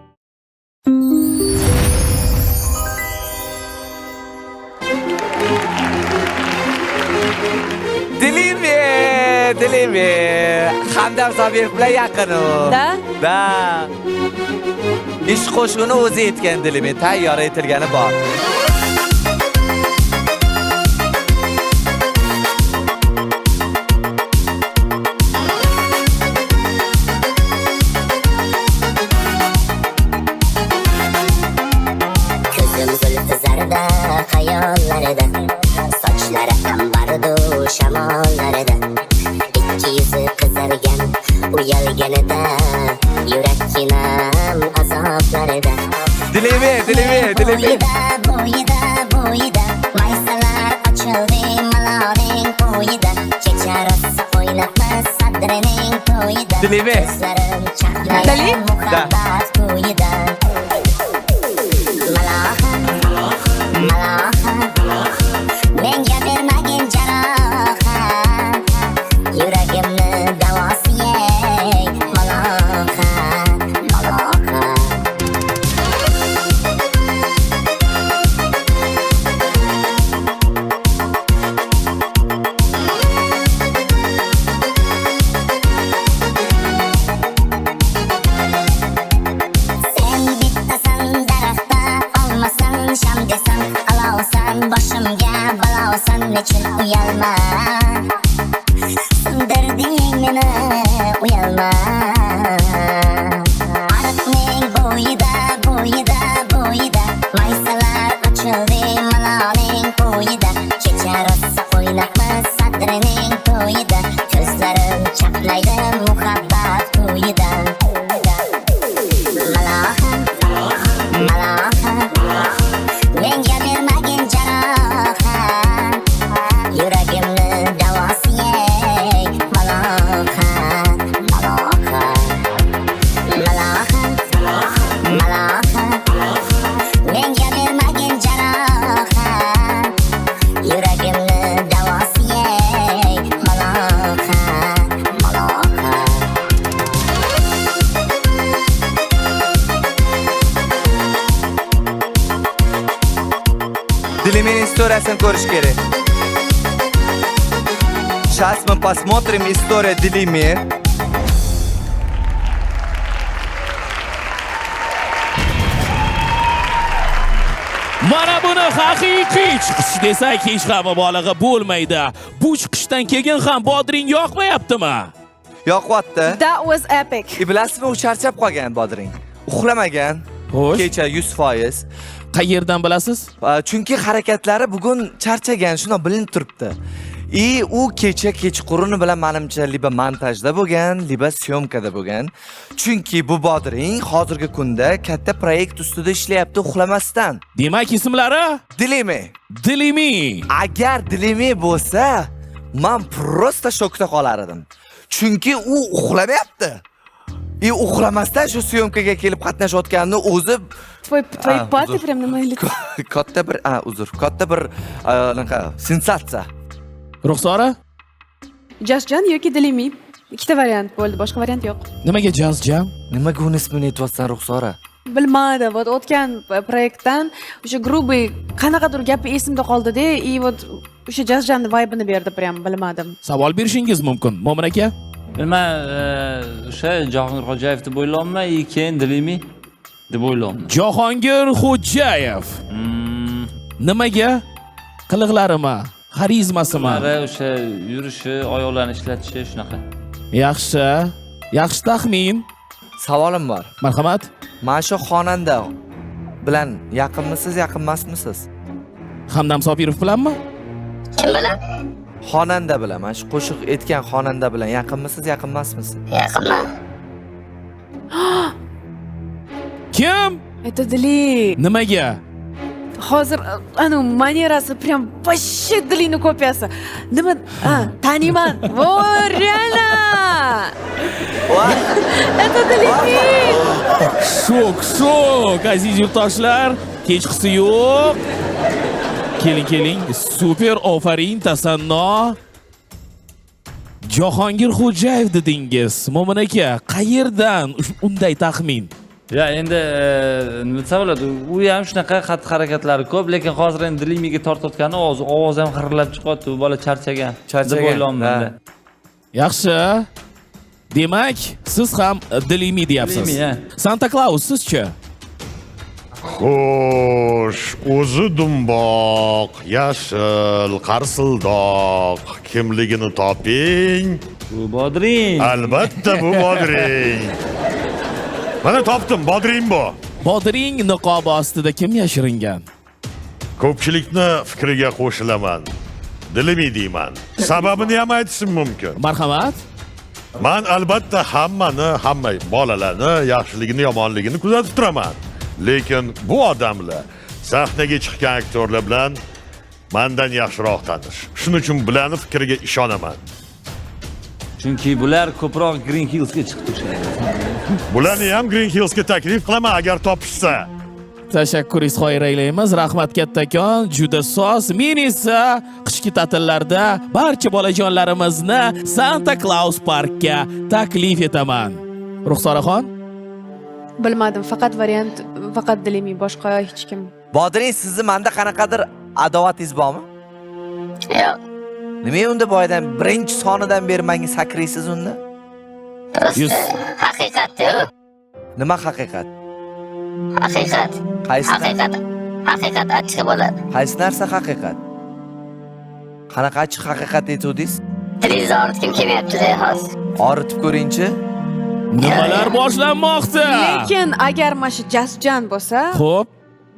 Dilimi. Hamdam Sobirov bilan yaqin u. Da. Ish qo'shig'ini o'zi aytgan Dilimi, tayyor etilgani bor. Ko'zim zulfi zarda xayollarida, sochlari ambardu shamollarida, ikki yuzi qizargan uyalganida, yurakkinam azoblarida. Dilimi. Bo'yida maysalar ochildi maloning qo'yida, kecha rosa o'ynabmas sadrining to'yida. Dilimi. Ko'zlarim chaqnaydi muhabbat qo'yida. Maloha menga bermagin jarohat, yuragimni davosi ey maloha. Boshimga balosan nechun uyalma, sindirding meni uyalma. Ariqning bo'yida maysalar ochildi maloning qo'yida, kecha rosa o'ynabmas sadrining to'yida, ko'zlarim chaqnaydi muhabbat qo'yida. Maloha menga bermagin jarohat, yuragimni davosi ey maloha. Menga bermagin jarohat, yuragimni davosi ey maloha. Dilimining istoriyasini ko'rish kerak. Сейчас мы посмотрим историю Dilimi. Mana buni haqiqiy chiqish desak hech ham mubolag'a bo'lmaydi. Bu chiqishdan keyin ham Bodring yoqmayaptimi? Yoqyapti. That was epic. Bilasizmi, u charchab qolgan Bodring. Uxlamagan. Xo'sh. Kecha 100%. Qayerdan bilasiz? Chunki harakatlari bugun charchagan, shuna bilinib turibdi. U kecha kechqurun bilan menimcha liba montajda bo'lgan, liba syomkada bo'lgan. Chunki bu Bodring hozirgi kunda katta proyekt ustida ishlayapti uxlamasdan. Demak, ismlari Dilimi. Agar Dilimi bo'lsa, men prosta shokda qolar edim. Chunki u uxlamayapti. Uxlamasdan shu syomkaga kelib qatnashayotganini o'zi Твой паты прям на моей лице. katta bir sensatsiya. Ruxsora? Jasjan yoki Dilimi. Ikkita variant bo'ldi, boshqa variant yo'q. Nimaga Jasjan? Nimaga uni ismini aytyapsan Ruxsora? Bilmadim, вот o'tgan proyektdan o'sha grubiy qanaqadir gapi esimda qoldi-da, вот o'sha Jasjanning vibe'ini berdi, prям bilmadim. Savol berishingiz mumkin, Mo'min aka. Men o'sha Jahongir Xo'jayev deb o'ylayapman, keyin Dilimi deb o'ylayapman. Jahongir Xo'jayev. Nimaga? Qiliqlarimi? Xarizmasimi? O'sha yurishi, oyoqlarni ishlatishi shunaqa. Yaxshi taxmin. Savolim bor. Marhamat. Mana shu xonanda bilan yaqinmisiz, yaqin emasmisiz? Hamdam Sobirov bilanmi? Kim bilan? Xonanda bilan, mana shu qo'shiq aytgan xonanda bilan yaqinmisiz, yaqin emasmisiz? Yaqinman. Kim? Это Dili. Nimaga? Hozir anu manierasi прям вообще Dilini kopyasi. Nima? Taniyman. Vo, реально. Это Dili. Shok, aziz yurtdoshlar. Kechqisi yo'q. Keling. Super, ofarin, tasanno. Jahongir Xo'jayev dedingiz. Mo'min aka, qayerdan unday taxmin? Ya endi nima desam bo'ladi, u ham shunaqa xatti-harakatlari ko'p, lekin hozir endi dilimiga tortayotgani ovozi ham xirillab chiqyapti, bu bola charchagan. Deb o'ylayman. Yaxshi. Demak, siz ham Dilimi deyapsiz. Santa Claus sizchi? Xo'sh, o'zi dumboq, yashil, qarsildoq, kimligini toping. Bu Bodring. Albatta bu Bodring. Mana topdim, Bodring bu. Bodring niqobi ostida kim yashiringan? Ko'pchilikni fikriga qo'shilaman. Dilimi deyman. Sababini ham aytishim mumkin. Marhamat. Men albatta hamma bolalarni yaxshiligini, yomonligini kuzatib turaman. Lekin bu odamlar sahnaga chiqqan aktyorlar bilan mendan yaxshiroq tanish. Shuning uchun bularning fikriga ishonaman. Chunki bular ko'proq Green Hillsga chiqib turishadi. Bularni ham Green Hillsga taklif qilaman agar topishsa. Tashakkur izhor aylaymiz. Rahmat kattakon, juda soz. Men esa qishki ta'tillarda barcha bolajonlarimizni Santa Claus parkka taklif etaman. Ruxsoraxon? Bilmadim, faqat Dilimi, boshqa hech kim. Bodring, sizni menda qanaqadir adovatingiz bormi? Yo'q. Nima unda boyadan birinchi sonidan beri menga sakraysiz unda? Haqiqat-ku. Nima haqiqat? Haqiqat. Qaysi? Haqiqat achchiq bo'ladi. Qaysi narsa haqiqat? Qanaqa achchiq haqiqat aytdingiz? Tilingizni oritgim kelyapti-da hozir. Oritib ko'ring-chi. Nimalar boshlanmoqda? Lekin agar mana shu Jasjan bo'lsa, Xo'p,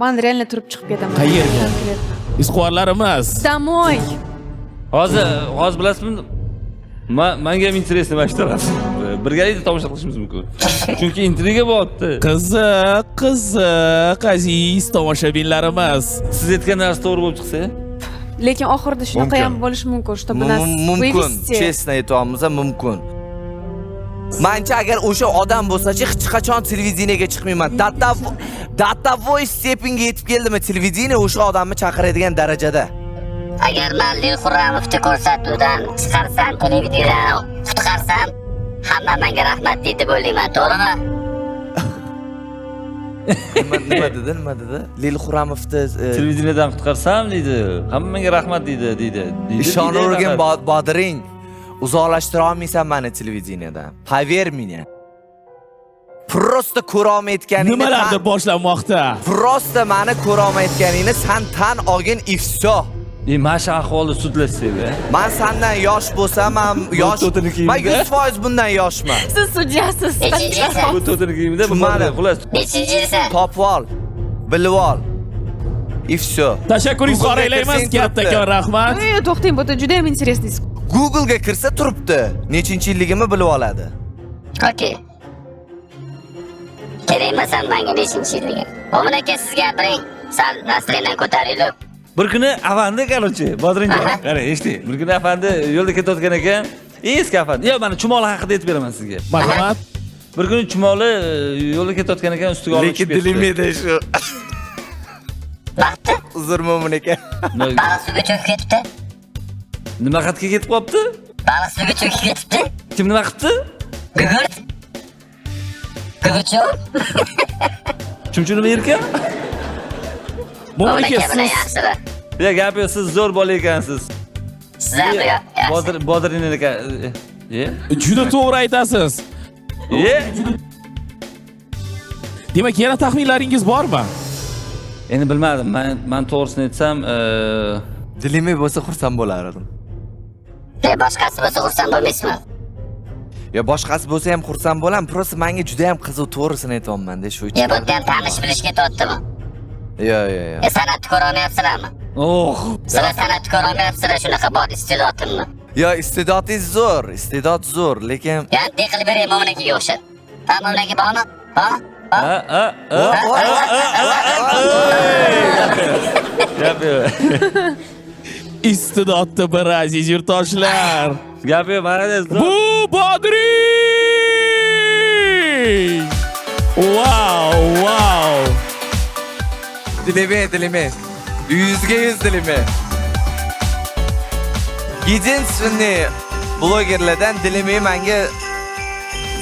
men reально turib chiqib ketaman. Qayerga? Izquarlarimiz. Домой. Hozir bilasizmi? Menga ham interesni mana shu taraf. Birgalikda tomosha qilishimiz mumkin. Chunki intriga bo'lyapti. Qiziq, aziz tomoshabinlarimiz. Siz aytgan narsa to'g'ri bo'lib chiqsa, Lekin oxirida shunaqa ham bo'lishi mumkin, что bu nas mumkin. Chestno aytamiz, mumkin. Mencha agar o'sha odam bo'lsa-chi, hech qachon televideniyega chiqmayman. Datavoy stepinga yetib keldimi televideniya o'sha odamni chaqiradigan darajada. Agar men Lil Xurramovni ko'rsatuvdan chiqarsam, televideniyani qutqarsam, hamma menga rahmat deydi deb o'ylayman, to'g'rimi? Nima dedi? Lil Xurramovni televideniyadan qutqarsam deydi, hamma menga rahmat deydi. Ishonavergin Bodring. Uzoqlashtira olmaysan meni televideniyadan. Pover meni. Prosta ko'ra olmayotganingni. Nimalardir boshlanmoqda? Prosta meni ko'ra olmayotganingni san tan olgin и всё. Mana shu ahvolda sudlashsak-a? Men sendan yosh bo'lsam, men 100% bundan yoshman. Siz sudyasiz. Bu to'tinikimda bu bor. Xullas, Nechinchi yilsan? Topib ol, bilib ol. И всё. Tashakkur izhor aylaymiz, kattakon rahmat. To'xtang, bu juda ham интересный. Google ga kirsa turibdi. Nechinchi yilligimni bilib oladi. Okey. Kerakmasan menga nechinchi yilligi. Mo'min aka sizga gapiring. Sal nastroydan ko'taringlar. bir kuni afandi qarorchi, Bodringga. Qara, eshiting. Bir kuni afandi yo'lda ketayotgan ekan, eski afandi. Yo, mana chumoli haqida aytib beraman sizga. Marhamat. Bir kuni chumoli yo'lda ketayotgan ekan, ustiga olib chiqib ketdi. Lekin dilimida shu. Vaqti? Uzr Mo'min aka. Baliq suvga cho'kib ketibdi. Nima xatga ketib qolibdi? Baliq suvga cho'kib ketibdi. Kim nima qilibdi? Gugurt. Gugurtchi. Chumchunimi erkan? Mo'min aka, siz. Ya gap yo'q, siz zo'r bola ekansiz. Siz ham yo'q. Bodring aka. Juda to'g'ri aytasiz. Demak, yana taxminlaringiz bormi? Endi bilmadim. Men to'g'risini aytsam, Dilimi bo'lsa xursand bo'lardim. Boshqasi bo'lsa xursand bo'lmaysizmi? Ya boshqasi bo'lsa ham xursand bo'laman, prosta menga juda ham qiziq, to'g'risini aytyapman-da, shu uchun. Ya bu ham tanish bilishga tortdi bu. Yo. San'atni ko'ra olmayapsizlarmi? Sizlar san'atni ko'ra olmayapsizlar, shunaqa bor iste'dodimni. Yo, istedodingiz zo'r, lekin Ya, qilib beray mo'minakiga o'xshab. Ha, mo'minaki bormi? Ha? Iste'dodli bir aziz yurtdoshlar. Gapi mana Bu Bodring! Wow! Dilime. 100% dilime. Единственный blogerlardan dilime menga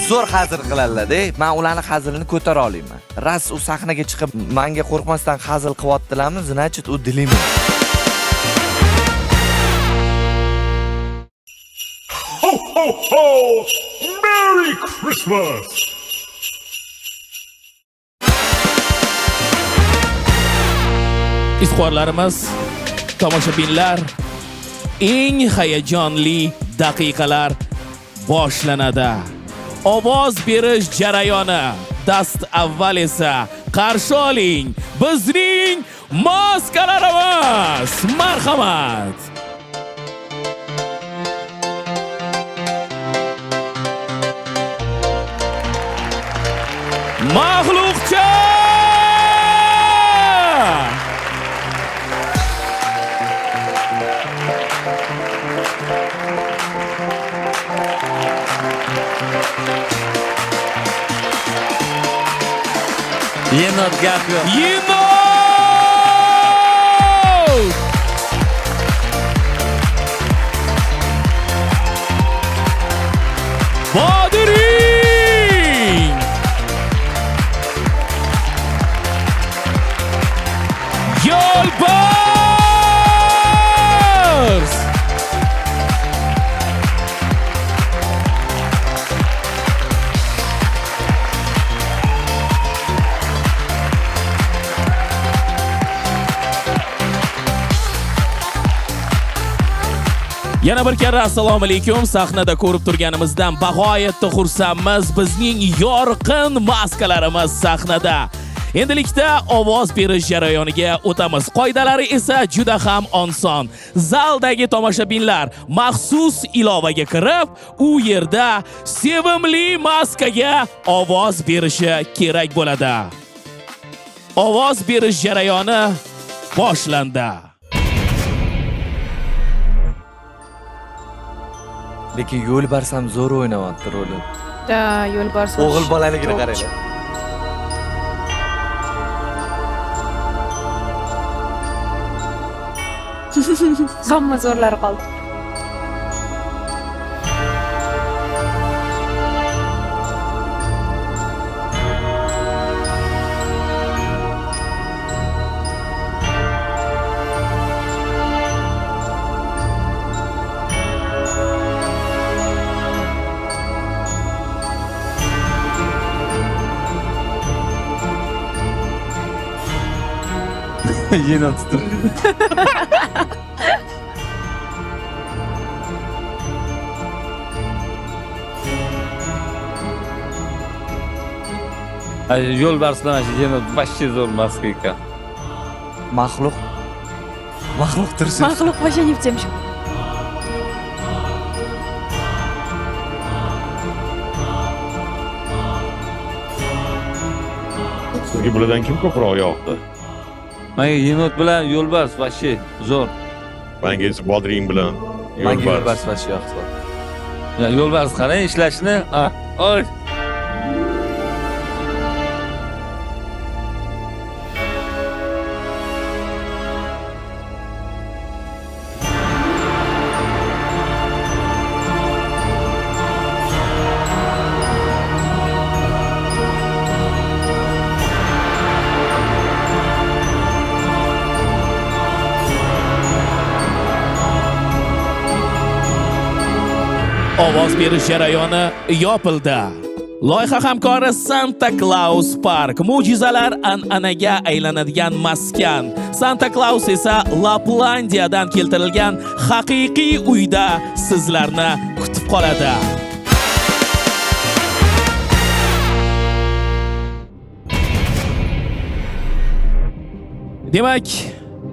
zo'r hazil qiladilar-da. Men ularning hazilini ko'tara olmayman. Ras u sahnaga chiqib menga qo'rqmasdan hazil qilyaptilarmi, значит u dilime. Ho ho ho! Merry Christmas! Izhorlarimiz, tomoshabinlar, eng hayajonli daqiqalar boshlanadi. Ovoz berish jarayoni. Dast avval esa qarshi oling bizning maskalarimiz. Marhamat. Mag'lubcha! Yenot gap yo'q. Yenot! Bodring! Yo'lbars! Yana bir karra assalomu alaykum. Sahnada ko'rib turganimizdan bag'oyatda xursandmiz. Bizning yorqin maskalarimiz sahnada. Endilikda ovoz berish jarayoniga o'tamiz. Qoidalari esa juda ham oson. Zaldagi tomoshabinlar maxsus ilovaga kirib, u yerda sevimli maskaga ovoz berishi kerak bo'ladi. Ovoz berish jarayoni boshlandi. Lekin yo'lbars ham zo'r o'ynayapti rolini. Da, yo'lbars. O'g'il bolaligini qaranglar. Hamma zo'rlari qoldi. Yenot tutib. Yo'lbars bilan shu yenot vashcha zo'r maska ekan. Maxluq tursin. Maxluq вообще не в тем. Sizga bulardan kim ko'proq yoqdi? Menga yenot bilan yo'lbars vashcha zo'r. Menga esa Bodring bilan Menga yo'lbars vashcha yoqdi. Ya yo'lbars qarang ishlashni. Oy. Ovoz berish jarayoni yopildi. Loyiha hamkori Santa Claus Park, mo'jizalar an'anaga aylanadigan maskan. Santa Claus esa Laplandiyadan keltirilgan haqiqiy uyda sizlarni kutib qoladi. Demak,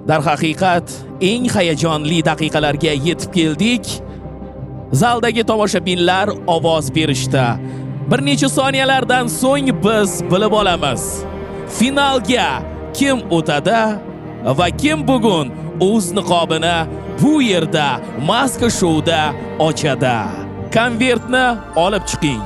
darhaqiqat eng hayajonli daqiqalarga yetib keldik. Zaldagi tomoshabinlar ovoz berishdi. Bir necha soniyalardan so'ng biz bilib olamiz. Finalga kim o'tadi va kim bugun o'z niqobini bu yerda maska shouda ochadi. Konvertni olib chiqing.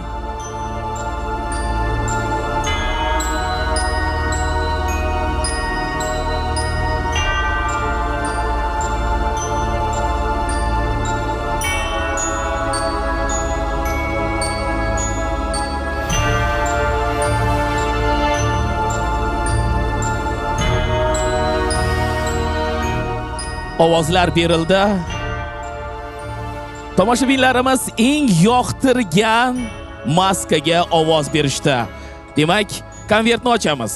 Ovozlar berildi. Tomoshabinlarimiz eng yoqtirgan maskaga ovoz berishdi. Demak, konvertni ochamiz.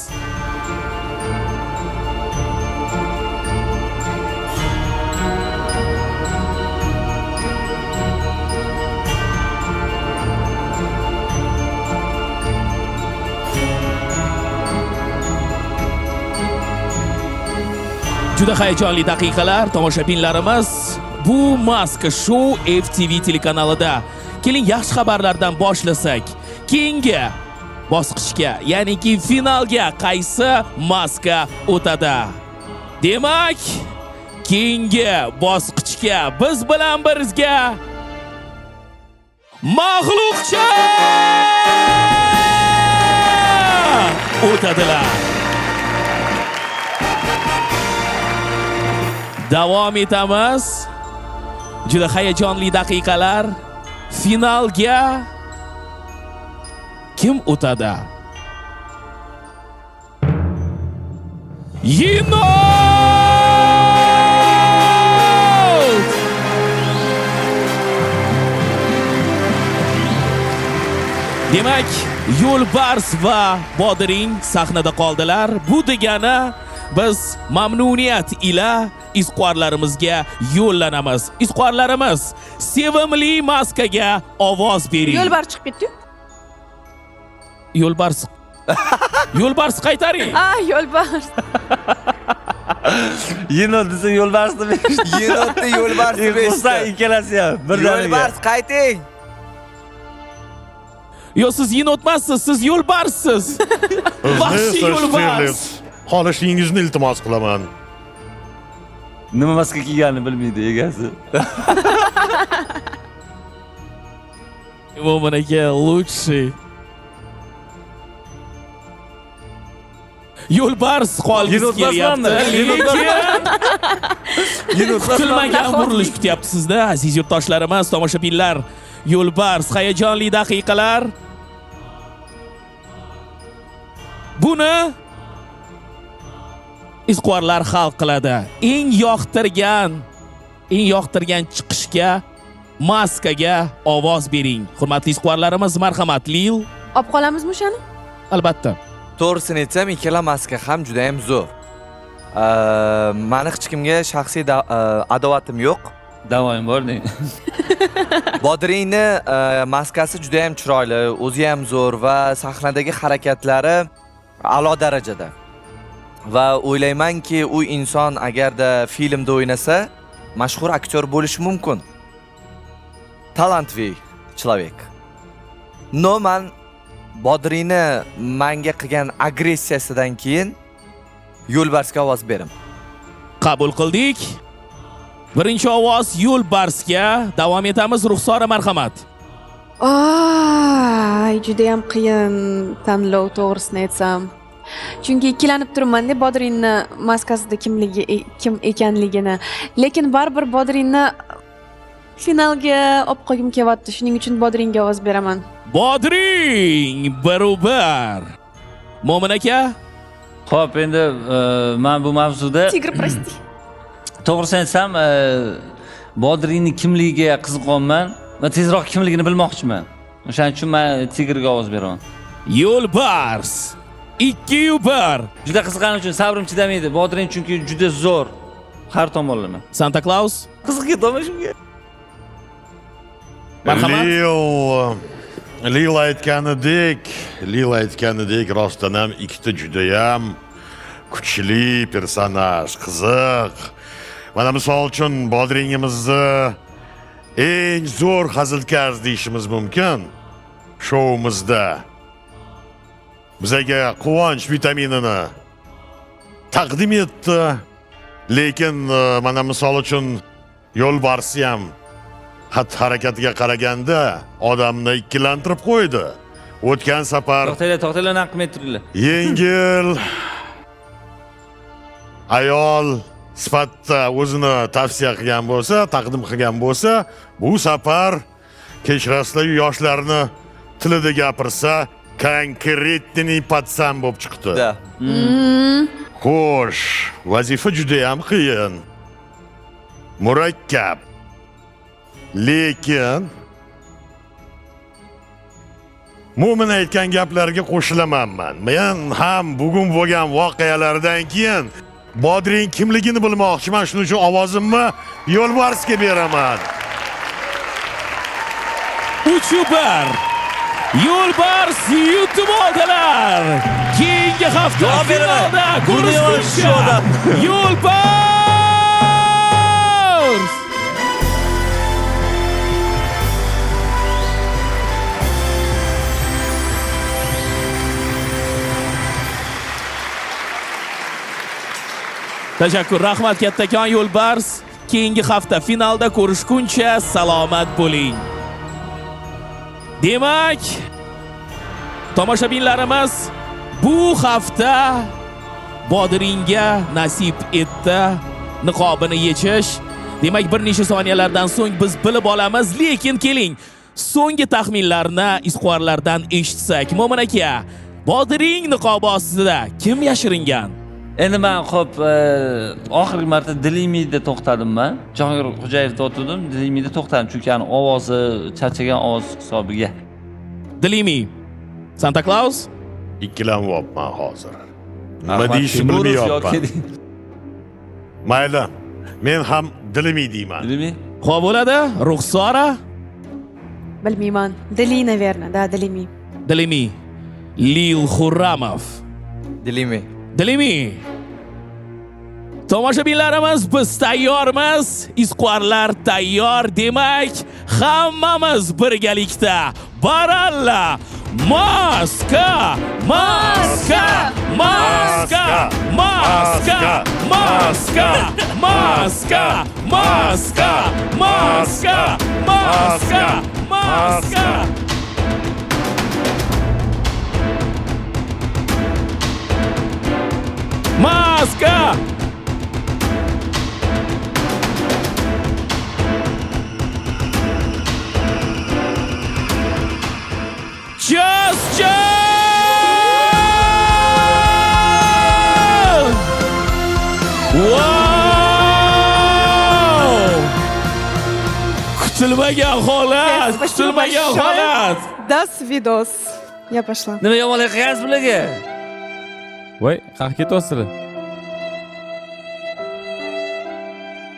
Juda hayajonli daqiqalar, tomoshabinlarimiz. Bu maska show FTV telekanalida. Keling yaxshi xabarlardan boshlasak. Keyingi bosqichga, ya'niki finalga qaysi maska o'tadi? Demak, keyingi bosqichga biz bilan birga mag'lubcha o'tadilar. Davom etamiz. Juda hayajonli daqiqalar. Finalga kim o'tadi? Yenot! Demak, Yo'lbars va Bodring sahnada qoldilar. Bu degani biz mamnuniyat ila izquarlarimizga yo'llanamiz. Izquarlarimiz, sevimli maskaga ovoz bering. Yo'lbars chiqib ketdi-yu. Yo'lbars. Yo'lbars qaytaring. Yo'lbars. Yenot desa yo'lbarsni berish. Yenotni yo'lbarsni berishdi. Bo'lsa ikkalasi ham birdaniga. Yo'lbars qayting. Yo, siz yenotmassiz, siz yo'lbarssiz. Vahshiy yo'lbars. Qolishingizni iltimos qilaman. Nima maska kiyganini bilmaydi egasi. Mo'min aka, лучший. Yo'lbars qolgisi kelyapti. Kutilmagan burilish kutyapti sizda, aziz yurtdoshlarimiz, tomoshabinlar. Yo'lbars, hayajonli daqiqalar. Buni izquarlar hal qiladi. Eng yoqtirgan chiqishga, maskaga ovoz bering. Hurmatli izquarlarimiz, marhamat, Lil. Olib qolamizmi o'shani? Albatta. To'g'risini aytsam, ikkala maska ham juda ham zo'r. Mani hech kimga shaxsiy adovatim yo'q. Davoyim bor deng. Bodringni maskasi juda ham chiroyli, o'zi ham zo'r va sahnadagi harakatlari a'lo darajada. Va o'ylaymanki, u inson agarda filmda o'ynasa, mashhur aktyor bo'lishi mumkin. Talantli человек. No, man Bodringni menga qilgan agressiyasidan keyin Yo'lbarsga ovoz beraman. Qabul qildik. Birinchi ovoz Yo'lbarsga. Davom etamiz. Ruxsora, marhamat. Juda ham qiyin tanlov, to'g'risini aytsam. Chunki ikkilanib turibman-da Bodringni maskasida kim ekanligini. Lekin baribir Bodringni finalga olib qo'ygim kelyapti. Shuning uchun Bodringga ovoz beraman. Bodring barobar. Mo'min aka? Xo'p, endi men bu mavzuda Tigr, прости. to'g'risini aytsam, Bodringning kimligiga qiziqyapman va tezroq kimligini bilmoqchiman. O'shaning uchun men Tigrga ovoz beraman. Yo'lbars 2-1. Juda qiziqqanim uchun sabrim chidamaydi. Bodring chunki juda zo'r har tomonlama. Santa Claus qiziq ketaman shunga. Marhamat. Lil aytganidek rostdan ham ikkita juda ham kuchli personaj, qiziq. Mana misol uchun Bodringimizni eng zo'r hazilkar deyishimiz mumkin. Showimizda bizga quvonch vitaminini taqdim etdi. Lekin mana misol uchun Yo'lbarsi ham xatti-harakatiga qaraganda odamni ikkilantirib qo'ydi. O'tgan safar to'xtanglar, naqm ettiringlar. yengil ayol sifatida o'zini tavsiya qilgan bo'lsa, taqdim qilgan bo'lsa, bu safar kechirasizlar, yoshlarni tilida gapirsa, konkretniy patsan bo'lib chiqdi. Xo'sh, vazifa juda ham qiyin. Murakkab. Lekin Mo'min aytgan gaplarga qo'shilaman men. Men ham bugun bo'lgan voqealardan keyin Bodring kimligini bilmoqchiman. Shuning uchun ovozimni Yo'lbarsga beraman. 3-1. Yo'lbars yutib oldilar. Keyingi hafta finalda ko'rishguncha Yo'lbars! Tashakkur, rahmat kattakon Yo'lbars. Keyingi hafta finalda ko'rishguncha salomat bo'ling. Demak, tomoshabinlarimiz bu hafta Bodringga nasib etdi niqobini yechish. Demak, bir necha soniyalardan so'ng biz bilib olamiz, lekin keling, so'nggi taxminlarni izquarlardan eshitsak. Mo'min aka, Bodring niqobi ostida kim yashiringan? Endi men xo'p, oxirgi marta Dilimida to'xtadim men. Jahongir Xo'jayevda o'tdim, Dilimida to'xtadim, chunki ani ovozi charchagan ovoz hisobiga. Dilimi. Santa Claus? Ikkilanmayapman hozir. Nima deyishni bilmayapman. Mayli, men ham Dilimi deyman. Dilimi? Xo'p bo'ladi, Ruxsora? Bilmayman. Dili, наверное, да, Dilimi. Dilimi. Lil Xurramov. Dilimi. Dilimi. Tomoshabinlarimiz, biz tayyormiz. Izquarlar tayyor. Demak, hammamiz birgalikda baralla maska, maska, maska, maska, maska, maska, maska, maska, maska, maska. Maska! Just Wow! Kutilmagan holat, kutilmagan holat. Das видос. Я пошла. Nima yomonlik qilgansiz bularga? Voy, qayerga ketyapsizlar?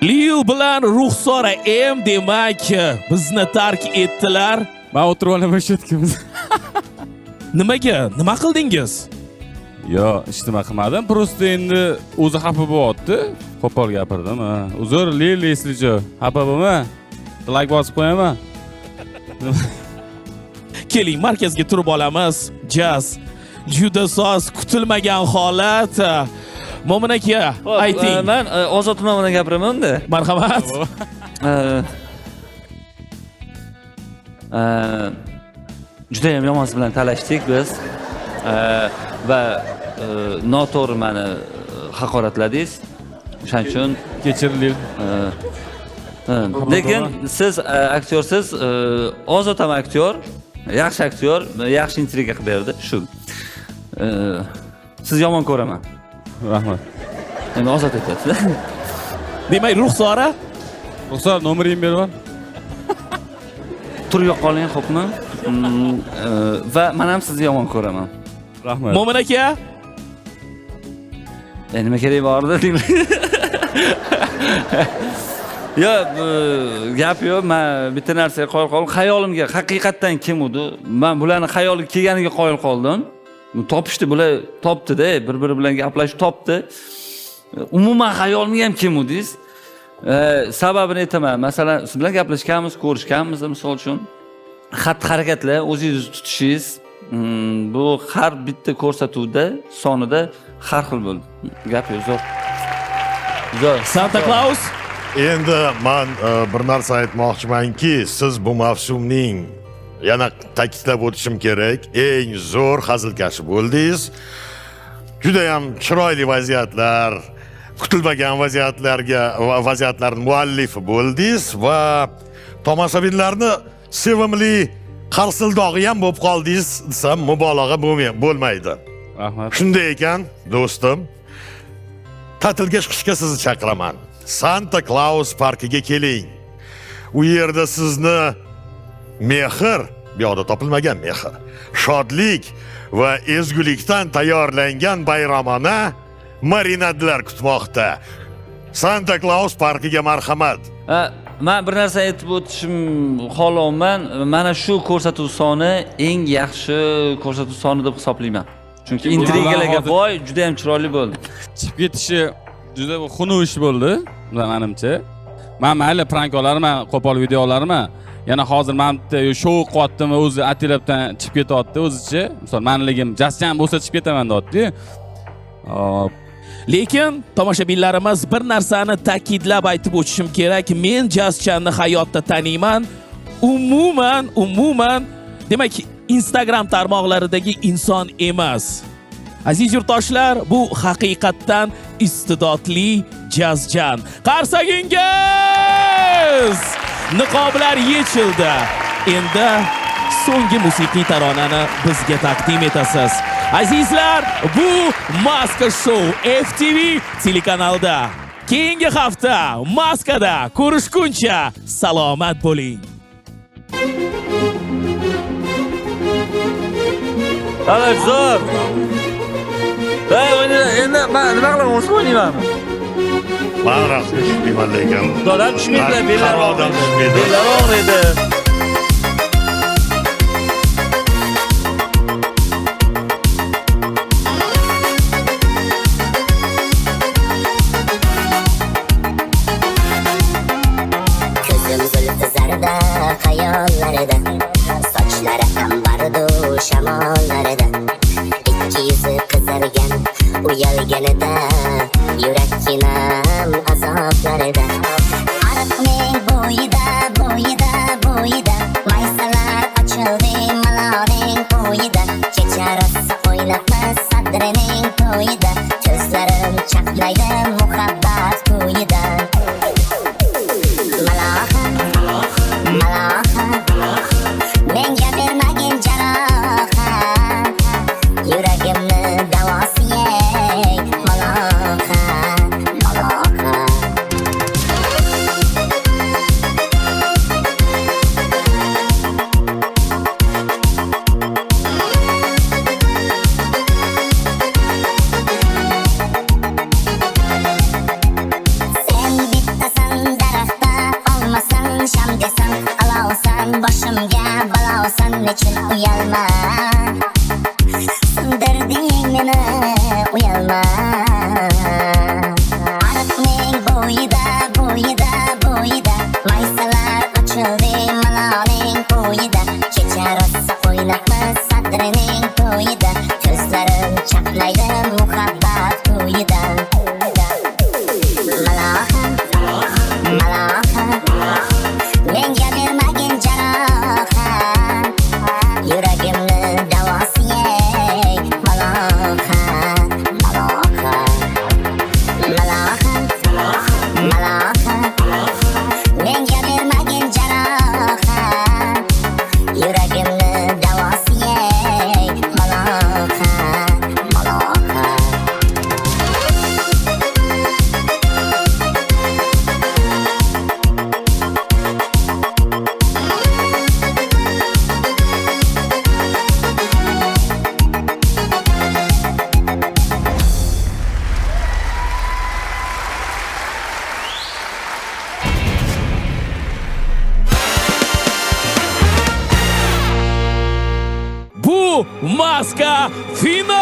Lil bilan Ruxsora M demak bizni tark etdilar. Men o'tirib olaman shu yerga. Nimaga? Nima qildingiz? Yo, hech nima qilmadim. Prosta endi o'zi xafa bo'lyapti. Qo'pol gapirdim. Uzr, Lil eslijo. Xafa bo'lma. Like bosib qo'yaman. Keling, markazga turib olamiz. Jazz. Juda soz, kutilmagan holat. Mo'min aka, ayting. Men Ozod nomidan gapiraman unda. Marhamat. Juda ham yomonsiz bilan talashdik biz. Va noto'g'ri meni haqoratladingiz. O'shaning uchun kechiring. Lekin siz aktyorsiz, Ozod ham aktyor, yaxshi aktyor, yaxshi intriga qilib berdi. Shu. Siz yomon ko'raman. Rahmat. Endi Ozod aytasiz. Demak, Ruxsora? Ruxsora, nomeringizni berib ol. Turib qoling, xo'pmi? Va men ham sizni yomon ko'raman. Rahmat. Mo'min aka? Nima kerak bor edi? Yo, gap yo'q. Men bitta narsaga qoyil qoldim. Xayolimga haqiqatan kim edi? Men bularning xayoliga kelganiga qoyil qoldim. Topishdi, bular topdi-da, bir-biri bilan gaplashib topdi. Umuman xayolimga ham kelmadiz. Sababini aytaman. Masalan, siz bilan gaplashganmiz, ko'rishganmiz, misol uchun xatti-harakatlar, o'zingiz tutishingiz bu har bitta ko'rsatuvda sonida har xil bo'ldi. Gap yo'q, zo'r. Zo'r. Santa Claus Endi men bir narsa aytmoqchimanki, siz bu mavsumning yana ta'kidlab o'tishim kerak, eng zo'r hazilkashi bo'ldingiz. Juda ham chiroyli vaziyatlar, kutilmagan vaziyatlarning muallifi bo'ldingiz va tomoshabinlarni sevimli qarsildog'i ham bo'lib qoldingiz desam mubolag'a bo'lmaydi. Rahmat. Shunday ekan, do'stim, ta'tilga chiqishga sizni chaqiraman. Santa Claus parkiga keling. U yerda sizni mehr, bu yoqda topilmagan mehr, shodlik va ezgulikdan tayyorlangan bayramona marinadlar kutmoqda. Santa Claus parkiga marhamat. Men bir narsa aytib o'tishim xohlayman. Mana shu ko'rsatuv soni eng yaxshi ko'rsatuv soni deb hisoblayman. Chunki intrigalarga boy, juda ham chiroyli bo'ldi. Chiqib ketishi juda xunuk ish bo'ldi, menimcha. Men mayli prank olarman, qo'pol videolarmi, yana hozir men bitta shou qilyaptimi, o'zi atilabdan chiqib ketyapti o'zicha. Misol, menligim jasjam bo'lsa chiqib ketaman deyapti. Lekin tomoshabinlarimiz bir narsani ta'kidlab aytib o'tishim kerak. Men Jazzchanni hayotda taniyman. Umuman, demak, Instagram tarmoqlaridagi inson emas. Aziz yurtdoshlar, bu haqiqatdan istidodli Jazzchan. Qarsagingiz! Niqoblar yechildi. Endi so'nggi musiqiy taronani bizga taqdim etasiz. Azizlar, bu Maska Show FTV telekanalida. Keyingi hafta Maskada ko'rishguncha salomat bo'ling. Alak zo'r. Endi nima qilaman, o'sib o'ynayman. Men raqsga tushmayman lekin. Xudodan tushmaydilar, bellari og'riydi. Bellari og'riydi. Hayollarida sochlari ambardu shamollarida ikki yuzi qizargan uyalganida yurakkinam azoblarida ariqning bo'yida maysalar ochildi maloning qo'yida kecha rosa o'ylabman sadrining to'yida ko'zlarim chaqnaydi muhabbat qo'yida menga bermagin jarohat yuragimni davosi ey maloha maska final!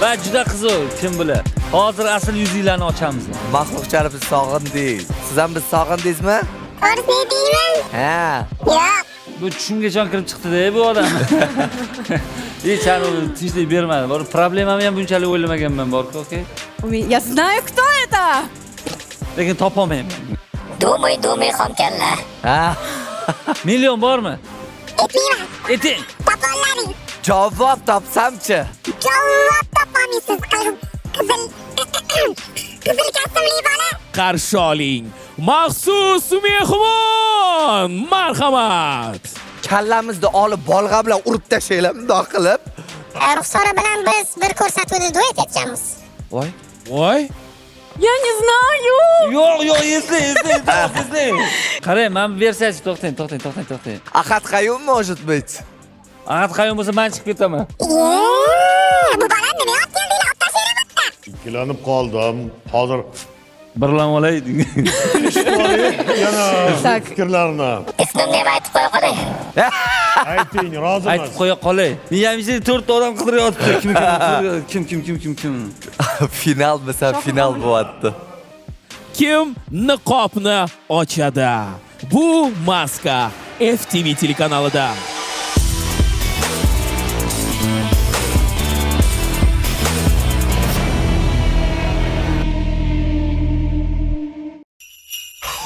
Va juda qiziq, kim bilar. Hozir asl yuzinglarni ochamiz. Mahluqchani biz sog'indik. Siz ham biz sog'indingizmi? Ko'rsatdingmi? Ha. Yo'q. Bu tushimgacha kirib chiqdi-da bu odam. Hech anu tinchlik bermadi. Bor problemamni ham bunchalik o'ylamaganman borku, okey? Я знаю, кто это! Lekin topolmayman. Dumay xomkalla. Ha. Million bormi? Aytmayman. Ayting. Topolaring. Javob topsamchi. Javob topolmaysiz. Qizil kasbli bola. Qarshi oling. Maxsus mehmon! Marhamat! Kallamizni olib bolg'a bilan urib tashlanglar bundoq qilib. Ruxsora bilan biz bir ko'rsatuvda duet etganmiz. Voy. Voy! Я не знаю! Yo'q, eslang. Qarang, men versiyasi to'xtang. Ahad Qayum может быть. Ahad Qayum bo'lsa men chiqib ketaman. Bu bola nima olib keldinglar? Olib tashlanglar bitta. Ikkilanib qoldim. Hozir Birlamay olay. yana fikrlarni Ismimni ham aytib qo'ya qoling. ayting, rozimiz. Aytib qo'ya qolay. Men ham 4 ta odam qidiryapti. Kim? Final bo'lsa final bo'lyapti. Kim niqobni ochadi? Bu maska FTV telekanalida.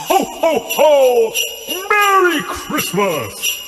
Ho, ho, ho! Merry Christmas!